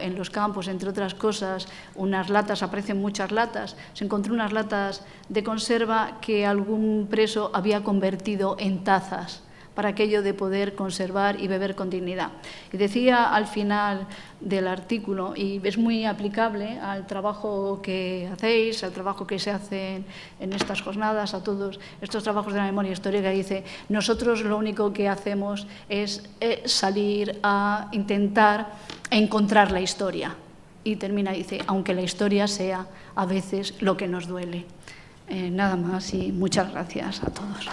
en los campos, entre otras cosas, unas latas, aparecen muchas latas, se encontró unas latas de conserva que algún preso había convertido en tazas para aquello de poder conservar y beber con dignidad. Y decía al final del artículo, y es muy aplicable al trabajo que hacéis, al trabajo que se hace en estas jornadas, a todos estos trabajos de la memoria histórica, dice: nosotros lo único que hacemos es salir a intentar encontrar la historia. Y termina, dice, aunque la historia sea a veces lo que nos duele. Nada más y muchas gracias a todos.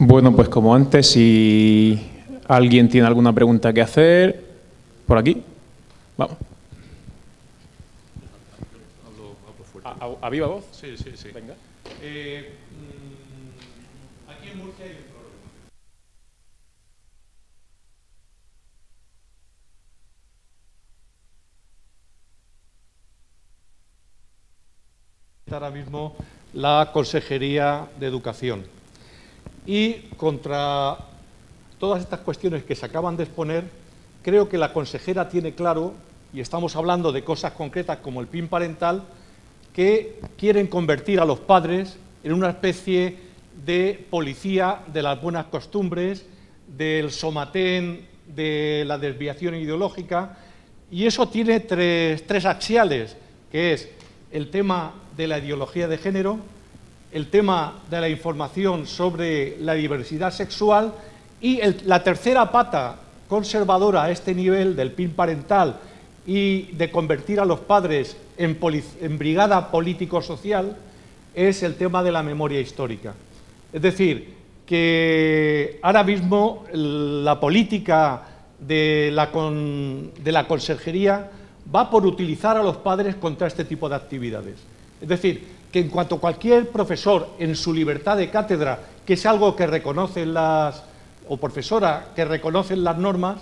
Bueno, pues como antes, si alguien tiene alguna pregunta que hacer, por aquí, vamos. ¿A viva voz? Sí. Venga. Aquí en Murcia hay un problema. Ahora mismo la Consejería de Educación. Y contra todas estas cuestiones que se acaban de exponer, creo que la consejera tiene claro, y estamos hablando de cosas concretas como el PIN parental, que quieren convertir a los padres en una especie de policía de las buenas costumbres, del somatén, de la desviación ideológica, y eso tiene tres axiales, que es el tema de la ideología de género, el tema de la información sobre la diversidad sexual y la tercera pata conservadora a este nivel del PIN parental y de convertir a los padres en brigada político-social es el tema de la memoria histórica. Es decir, que ahora mismo la política de la Consejería va por utilizar a los padres contra este tipo de actividades. Es decir, que en cuanto cualquier profesor en su libertad de cátedra, que es algo que reconocen o profesora que reconocen las normas,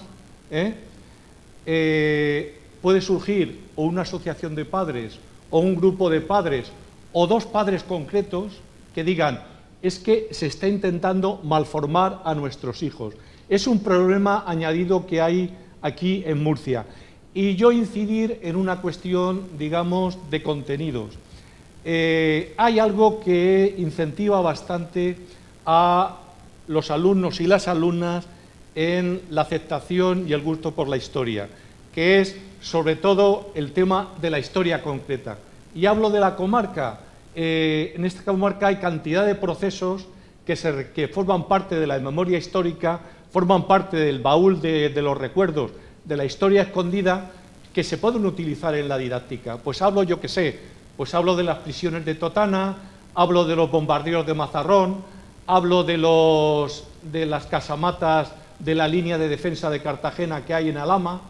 puede surgir o una asociación de padres o un grupo de padres o dos padres concretos que digan: es que se está intentando malformar a nuestros hijos. Es un problema añadido que hay aquí en Murcia. Y yo incidir en una cuestión, digamos, de contenidos. Hay algo que incentiva bastante a los alumnos y las alumnas en la aceptación y el gusto por la historia, que es sobre todo el tema de la historia concreta. Y hablo de la comarca. En esta comarca hay cantidad de procesos que forman parte de la memoria histórica, forman parte del baúl de los recuerdos, de la historia escondida, que se pueden utilizar en la didáctica. Pues hablo, yo qué sé, pues hablo de las prisiones de Totana, hablo de los bombardeos de Mazarrón, hablo de las casamatas de la línea de defensa de Cartagena que hay en Alhama.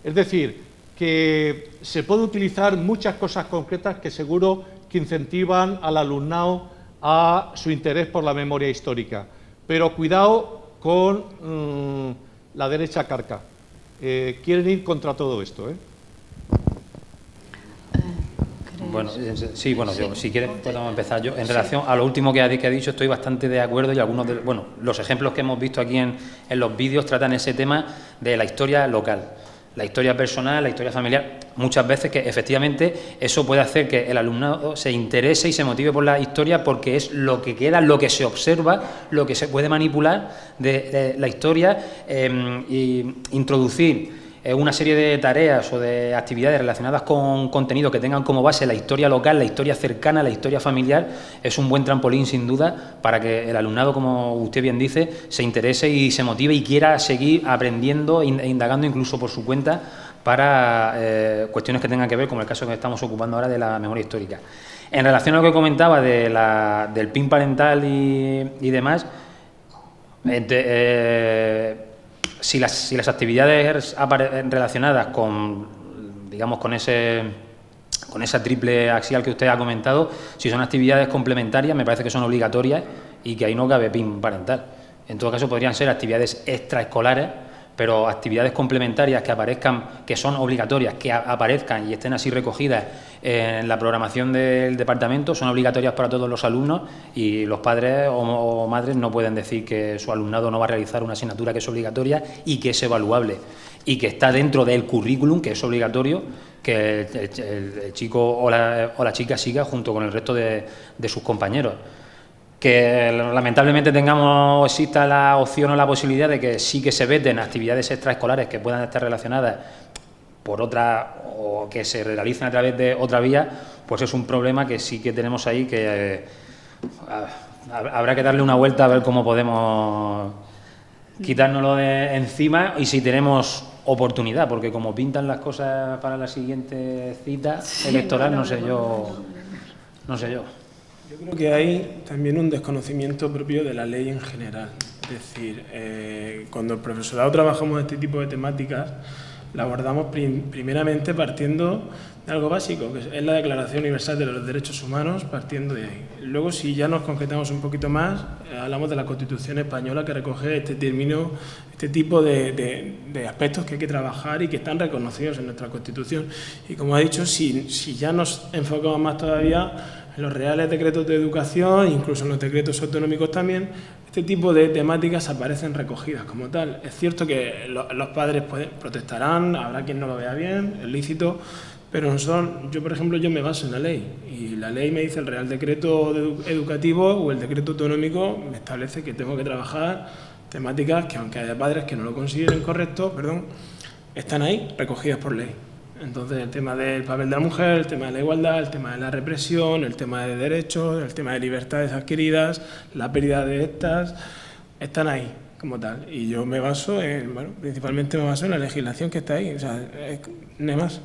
Es decir, que se puede utilizar muchas cosas concretas que seguro que incentivan al alumnado a su interés por la memoria histórica. Pero cuidado con la derecha carca. Quieren ir contra todo esto, Bueno, sí, bueno, yo, si quieres podemos empezar yo. En relación a lo último que ha dicho, estoy bastante de acuerdo y algunos de los ejemplos que hemos visto aquí en los vídeos tratan ese tema de la historia local, la historia personal, la historia familiar. Muchas veces que efectivamente eso puede hacer que el alumnado se interese y se motive por la historia porque es lo que queda, lo que se observa, lo que se puede manipular de la historia y introducir una serie de tareas o de actividades relacionadas con contenido que tengan como base la historia local, la historia cercana, la historia familiar, es un buen trampolín sin duda para que el alumnado, como usted bien dice, se interese y se motive y quiera seguir aprendiendo e indagando incluso por su cuenta para cuestiones que tengan que ver con el caso que estamos ocupando ahora de la memoria histórica. En relación a lo que comentaba del PIN parental y demás, si las actividades relacionadas con, digamos, con esa triple axial que usted ha comentado, si son actividades complementarias, me parece que son obligatorias y que ahí no cabe PIN parental. En todo caso, podrían ser actividades extraescolares, pero actividades complementarias que aparezcan, que son obligatorias, que aparezcan y estén así recogidas en la programación del departamento, son obligatorias para todos los alumnos y los padres o madres no pueden decir que su alumnado no va a realizar una asignatura que es obligatoria y que es evaluable y que está dentro del currículum, que es obligatorio, que el chico o la chica siga junto con el resto de sus compañeros. Que lamentablemente exista la opción o la posibilidad de que sí que se veten actividades extraescolares que puedan estar relacionadas por otra o que se realicen a través de otra vía, pues es un problema que sí que tenemos ahí que habrá que darle una vuelta a ver cómo podemos quitárnoslo de encima y si tenemos oportunidad, porque como pintan las cosas para la siguiente cita electoral, no sé yo. Yo creo que hay también un desconocimiento propio de la ley en general. Es decir, cuando el profesorado trabajamos este tipo de temáticas, la abordamos primeramente partiendo de algo básico, que es la Declaración Universal de los Derechos Humanos, partiendo de ahí. Luego, si ya nos concretamos un poquito más, hablamos de la Constitución española, que recoge este tipo de aspectos que hay que trabajar y que están reconocidos en nuestra Constitución. Y como ha dicho, si ya nos enfocamos más todavía en los reales decretos de educación, incluso en los decretos autonómicos también, este tipo de temáticas aparecen recogidas como tal. Es cierto que los padres protestarán, habrá quien no lo vea bien, es lícito, pero yo, por ejemplo, me baso en la ley, y la ley me dice el Real Decreto Educativo o el Decreto Autonómico me establece que tengo que trabajar temáticas que, aunque haya padres que no lo consideren correcto, están ahí recogidas por ley. Entonces, el tema del papel de la mujer, el tema de la igualdad, el tema de la represión, el tema de derechos, el tema de libertades adquiridas, la pérdida de estas, están ahí como tal. Y yo me baso principalmente me baso en la legislación que está ahí, o sea, no hay más.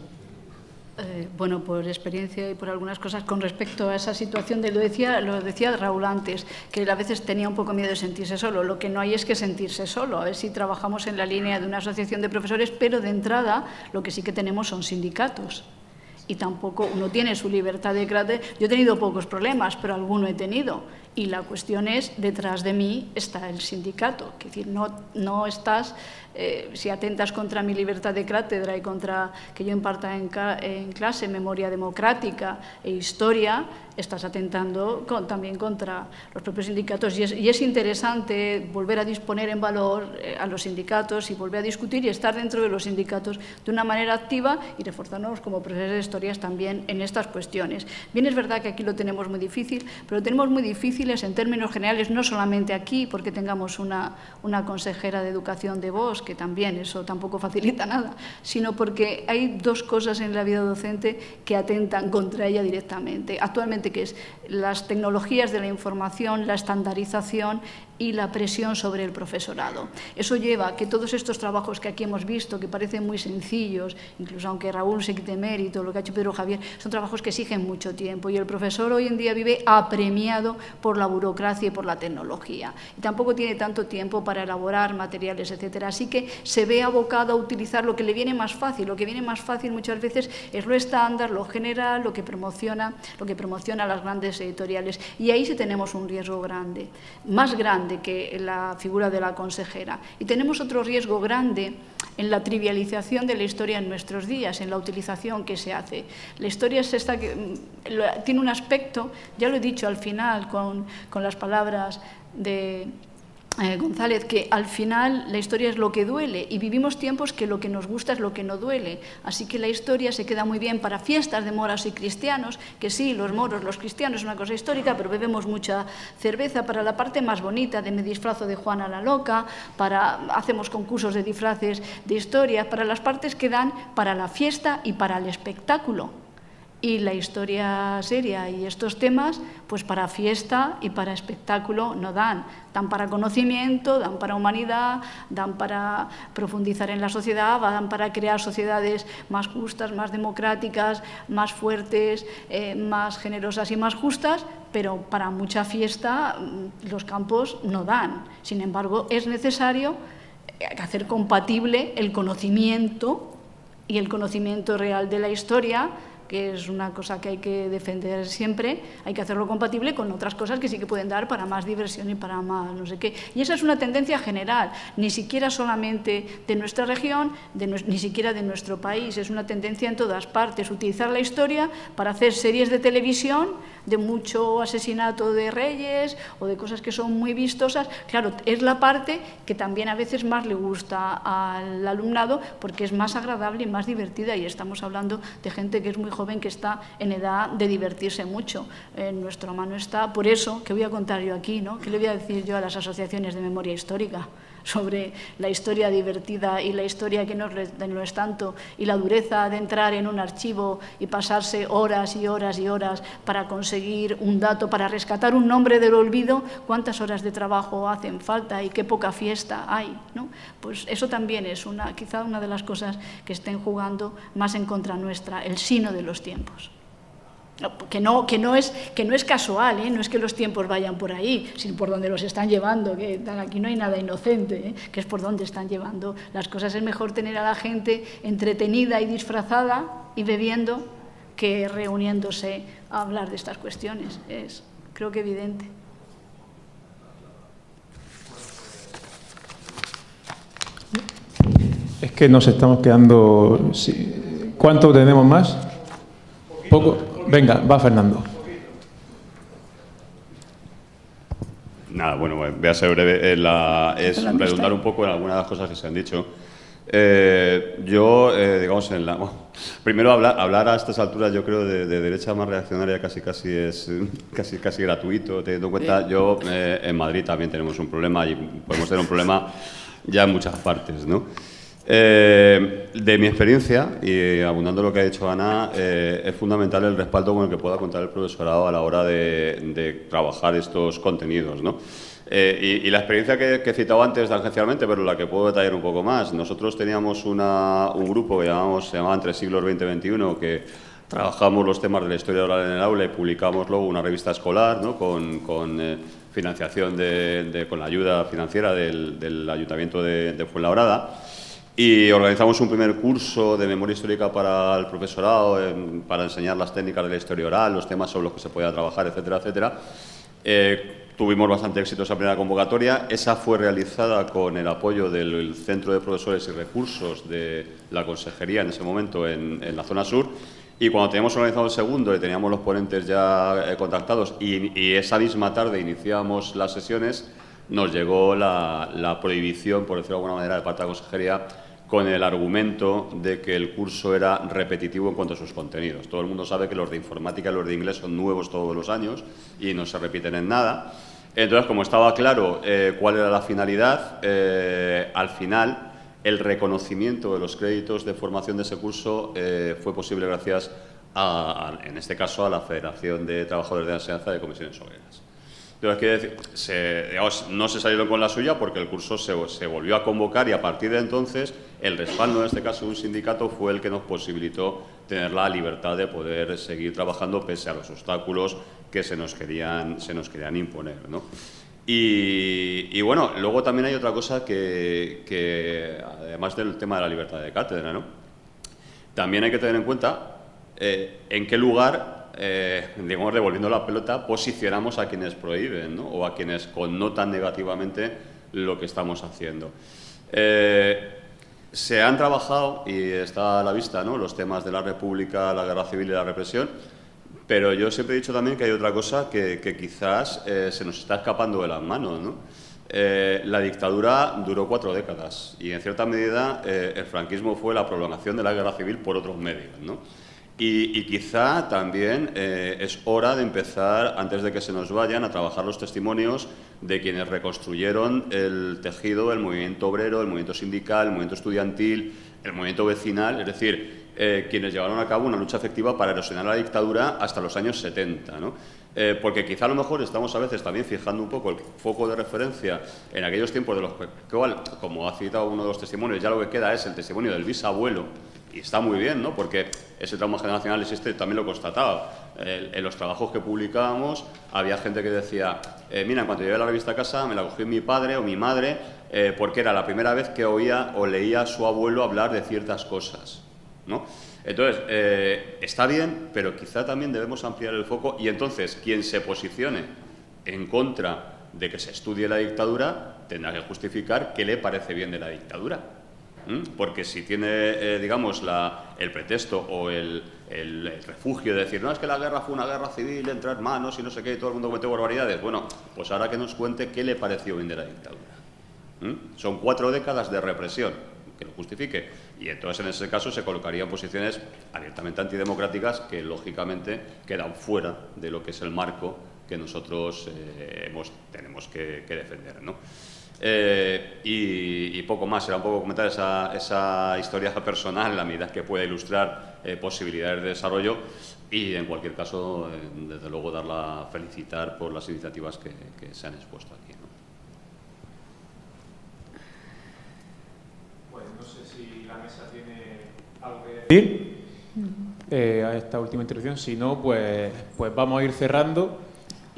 Bueno, por experiencia y por algunas cosas con respecto a esa situación, lo decía Raúl antes, que él a veces tenía un poco miedo de sentirse solo. Lo que no hay es que sentirse solo. A ver si trabajamos en la línea de una asociación de profesores, pero de entrada lo que sí que tenemos son sindicatos. Y tampoco uno tiene su libertad de carácter. Yo he tenido pocos problemas, pero alguno he tenido. Y la cuestión es, detrás de mí está el sindicato. Es decir, no estás, si atentas contra mi libertad de cátedra y contra que yo imparta en clase memoria democrática e historia, estás atentando también contra los propios sindicatos. Y es interesante volver a disponer en valor a los sindicatos y volver a discutir y estar dentro de los sindicatos de una manera activa y reforzarnos como profesores de historias también en estas cuestiones. Bien, es verdad que aquí lo tenemos muy difícil, pero lo tenemos muy difíciles en términos generales, no solamente aquí, porque tengamos una consejera de educación de voz, que también eso tampoco facilita nada, sino porque hay dos cosas en la vida docente que atentan contra ella directamente. Actualmente, que es las tecnologías de la información, la estandarización y la presión sobre el profesorado. Eso lleva a que todos estos trabajos que aquí hemos visto, que parecen muy sencillos, incluso aunque Raúl se quite mérito, lo que ha hecho Pedro Javier, son trabajos que exigen mucho tiempo y el profesor hoy en día vive apremiado por por la burocracia y por la tecnología. Y tampoco tiene tanto tiempo para elaborar materiales, etcétera. Así que se ve abocado a utilizar lo que le viene más fácil. Lo que viene más fácil muchas veces es lo estándar, lo general, lo que promociona las grandes editoriales. Y ahí sí tenemos un riesgo grande, más grande que la figura de la consejera. Y tenemos otro riesgo grande en la trivialización de la historia en nuestros días, en la utilización que se hace. La historia es esta que tiene un aspecto, ya lo he dicho al final con las palabras de González, que al final la historia es lo que duele y vivimos tiempos que lo que nos gusta es lo que no duele. Así que la historia se queda muy bien para fiestas de moros y cristianos, que sí, los moros, los cristianos es una cosa histórica, pero bebemos mucha cerveza. Para la parte más bonita de me disfrazo de Juana la Loca, hacemos concursos de disfraces de historia, para las partes que dan para la fiesta y para el espectáculo. Y la historia seria y estos temas, pues para fiesta y para espectáculo no dan. Dan para conocimiento, dan para humanidad, dan para profundizar en la sociedad, dan para crear sociedades más justas, más democráticas, más fuertes, más generosas y más justas, pero para mucha fiesta los campos no dan. Sin embargo, es necesario hacer compatible el conocimiento y el conocimiento real de la historia, que es una cosa que hay que defender siempre, hay que hacerlo compatible con otras cosas que sí que pueden dar para más diversión y para más no sé qué. Y esa es una tendencia general, ni siquiera solamente de nuestra región, ni siquiera de nuestro país, es una tendencia en todas partes, utilizar la historia para hacer series de televisión de mucho asesinato de reyes o de cosas que son muy vistosas. Claro, es la parte que también a veces más le gusta al alumnado porque es más agradable y más divertida, y estamos hablando de gente que es muy joven, que está en edad de divertirse mucho. En nuestra mano está, por eso, ¿qué voy a contar yo aquí, no? ¿Qué le voy a decir yo a las asociaciones de memoria histórica sobre la historia divertida y la historia que no es tanto, y la dureza de entrar en un archivo y pasarse horas y horas y horas para conseguir un dato, para rescatar un nombre del olvido? ¿Cuántas horas de trabajo hacen falta y qué poca fiesta hay, ¿no? Pues eso también es quizá una de las cosas que estén jugando más en contra nuestra, el sino de los tiempos. Que no es casual, ¿eh? No es que los tiempos vayan por ahí, sino por donde los están llevando, que aquí no hay nada inocente, ¿eh? Que es por donde están llevando las cosas. Es mejor tener a la gente entretenida y disfrazada y bebiendo que reuniéndose a hablar de estas cuestiones. Es, creo que, evidente. Es que nos estamos quedando... ¿Cuánto tenemos más? Poco. Venga, va Fernando. Nada, bueno, voy a ser breve. Es redundar un poco en algunas de las cosas que se han dicho. Digamos, primero hablar a estas alturas, yo creo, de derecha más reaccionaria casi es casi gratuito, teniendo en cuenta, yo en Madrid también tenemos un problema y podemos tener un problema ya en muchas partes, ¿no? De mi experiencia, y abundando lo que ha dicho Ana, es fundamental el respaldo con el que pueda contar el profesorado a la hora de trabajar estos contenidos, ¿no? Y la experiencia que he citado antes tangencialmente, pero la que puedo detallar un poco más. Nosotros teníamos un grupo que se llamaba Entre Siglos XX y XXI, que trabajamos los temas de la historia oral en el aula y publicamos luego una revista escolar, ¿no? con financiación con la ayuda financiera del Ayuntamiento de Fuenlabrada. Y organizamos un primer curso de memoria histórica para el profesorado, para enseñar las técnicas de la historia oral, los temas sobre los que se podía trabajar, etcétera, etcétera. Tuvimos bastante éxito esa primera convocatoria. Esa fue realizada con el apoyo del Centro de Profesores y Recursos de la Consejería en ese momento en la zona sur. Y cuando teníamos organizado el segundo y teníamos los ponentes ya contactados y esa misma tarde iniciamos las sesiones, nos llegó la prohibición, por decirlo de alguna manera, de parte de la Consejería, con el argumento de que el curso era repetitivo en cuanto a sus contenidos. Todo el mundo sabe que los de informática y los de inglés son nuevos todos los años y no se repiten en nada. Entonces, como estaba claro cuál era la finalidad, al final el reconocimiento de los créditos de formación de ese curso fue posible gracias en este caso, a la Federación de Trabajadores de la Enseñanza de Comisiones Obreras. Entonces, quiere decir, digamos, no se salieron con la suya porque el curso se volvió a convocar y a partir de entonces el respaldo, en este caso de un sindicato, fue el que nos posibilitó tener la libertad de poder seguir trabajando pese a los obstáculos que se nos querían imponer, ¿no? Y bueno, luego también hay otra cosa que además del tema de la libertad de cátedra, ¿no? También hay que tener en cuenta en qué lugar, digamos, devolviendo la pelota, posicionamos a quienes prohíben, ¿no? O a quienes connotan negativamente lo que estamos haciendo. Se han trabajado, y está a la vista, ¿no?, los temas de la República, la guerra civil y la represión, pero yo siempre he dicho también que hay otra cosa que quizás se nos está escapando de las manos, ¿no? La dictadura duró 4 décadas y en cierta medida el franquismo fue la prolongación de la guerra civil por otros medios, ¿no? Y quizá también es hora de empezar, antes de que se nos vayan, a trabajar los testimonios de quienes reconstruyeron el tejido, el movimiento obrero, el movimiento sindical, el movimiento estudiantil, el movimiento vecinal, es decir, quienes llevaron a cabo una lucha efectiva para erosionar la dictadura hasta los años 70, ¿no? Porque quizá a lo mejor estamos a veces también fijando un poco el foco de referencia en aquellos tiempos de los que, como ha citado uno de los testimonios, ya lo que queda es el testimonio del bisabuelo, y está muy bien, ¿no?, porque ese trauma generacional existe, también lo constataba. En los trabajos que publicábamos había gente que decía, mira, en cuanto llevé la revista a casa me la cogió mi padre o mi madre porque era la primera vez que oía o leía a su abuelo hablar de ciertas cosas, ¿no? Entonces, está bien, pero quizá también debemos ampliar el foco y entonces quien se posicione en contra de que se estudie la dictadura tendrá que justificar qué le parece bien de la dictadura. Porque si tiene, digamos, el pretexto o el refugio de decir, no, es que la guerra fue una guerra civil entre hermanos y no sé qué, y todo el mundo cometió barbaridades, bueno, pues ahora que nos cuente qué le pareció bien de la dictadura. Son 4 décadas de represión, que lo justifique. Y entonces, en ese caso, se colocarían posiciones abiertamente antidemocráticas que, lógicamente, quedan fuera de lo que es el marco que nosotros tenemos que defender, ¿no? Y poco más, era un poco comentar esa historia personal, la medida que pueda ilustrar posibilidades de desarrollo y, en cualquier caso, desde luego, felicitar por las iniciativas que se han expuesto aquí, ¿no? Pues no sé si la mesa tiene algo que decir a esta última intervención, si no, pues vamos a ir cerrando.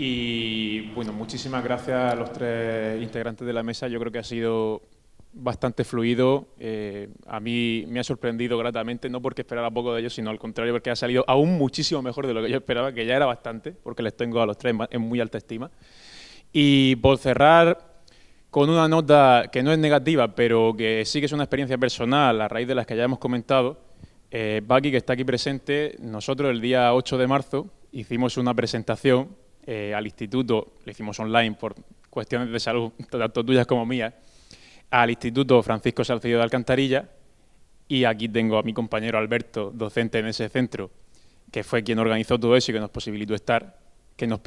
Y bueno, muchísimas gracias a los 3 integrantes de la mesa. Yo creo que ha sido bastante fluido. A mí me ha sorprendido gratamente, no porque esperara poco de ellos, sino al contrario, porque ha salido aún muchísimo mejor de lo que yo esperaba, que ya era bastante, porque les tengo a los 3 en muy alta estima. Y por cerrar con una nota que no es negativa, pero que sí que es una experiencia personal a raíz de las que ya hemos comentado, Paqui, que está aquí presente, nosotros el día 8 de marzo hicimos una presentación al instituto, lo hicimos online por cuestiones de salud, tanto tuyas como mías, al Instituto Francisco Salcedo de Alcantarilla, y aquí tengo a mi compañero Alberto, docente en ese centro, que fue quien organizó todo eso y que nos posibilitó estar, que nos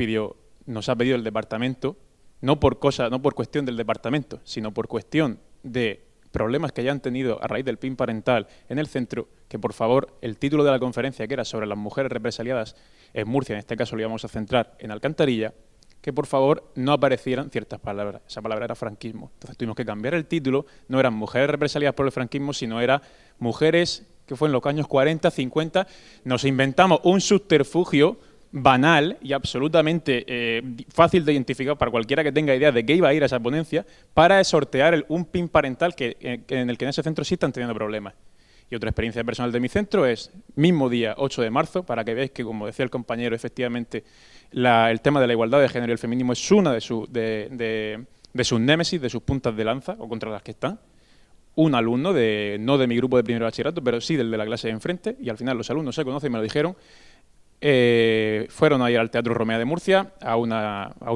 ha pedido el departamento, no por cuestión del departamento, sino por cuestión de problemas que hayan tenido a raíz del PIN parental en el centro, que por favor el título de la conferencia, que era sobre las mujeres represaliadas en Murcia, en este caso lo íbamos a centrar en Alcantarilla, que por favor no aparecieran ciertas palabras. Esa palabra era franquismo. Entonces tuvimos que cambiar el título, no eran mujeres represaliadas por el franquismo, sino era mujeres que fue en los años 40, 50. Nos inventamos un subterfugio banal y absolutamente fácil de identificar para cualquiera que tenga idea de qué iba a ir a esa ponencia, para sortear un PIN parental en el que en ese centro sí están teniendo problemas. Y otra experiencia personal de mi centro es, mismo día 8 de marzo, para que veáis que, como decía el compañero, efectivamente el tema de la igualdad de género y el feminismo es una de sus némesis, de sus puntas de lanza, o contra las que están. Un alumno, no de mi grupo de primero bachillerato, pero sí del de la clase de enfrente, y al final los alumnos se conocen y me lo dijeron, fueron a ir al Teatro Romea de Murcia a un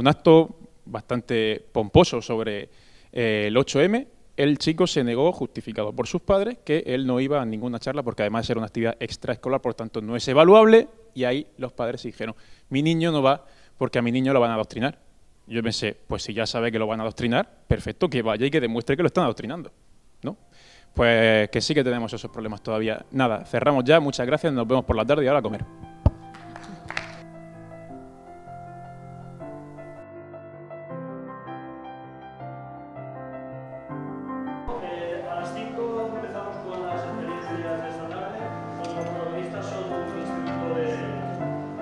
acto bastante pomposo sobre el 8M. El chico se negó, justificado por sus padres, que él no iba a ninguna charla porque además era una actividad extraescolar, por tanto no es evaluable, y ahí los padres dijeron, mi niño no va porque a mi niño lo van a adoctrinar. Yo pensé, pues si ya sabe que lo van a adoctrinar, perfecto, que vaya y que demuestre que lo están adoctrinando, ¿no? Pues que sí que tenemos esos problemas todavía. Nada, cerramos ya, muchas gracias, nos vemos por la tarde y ahora a comer.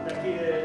de aquí de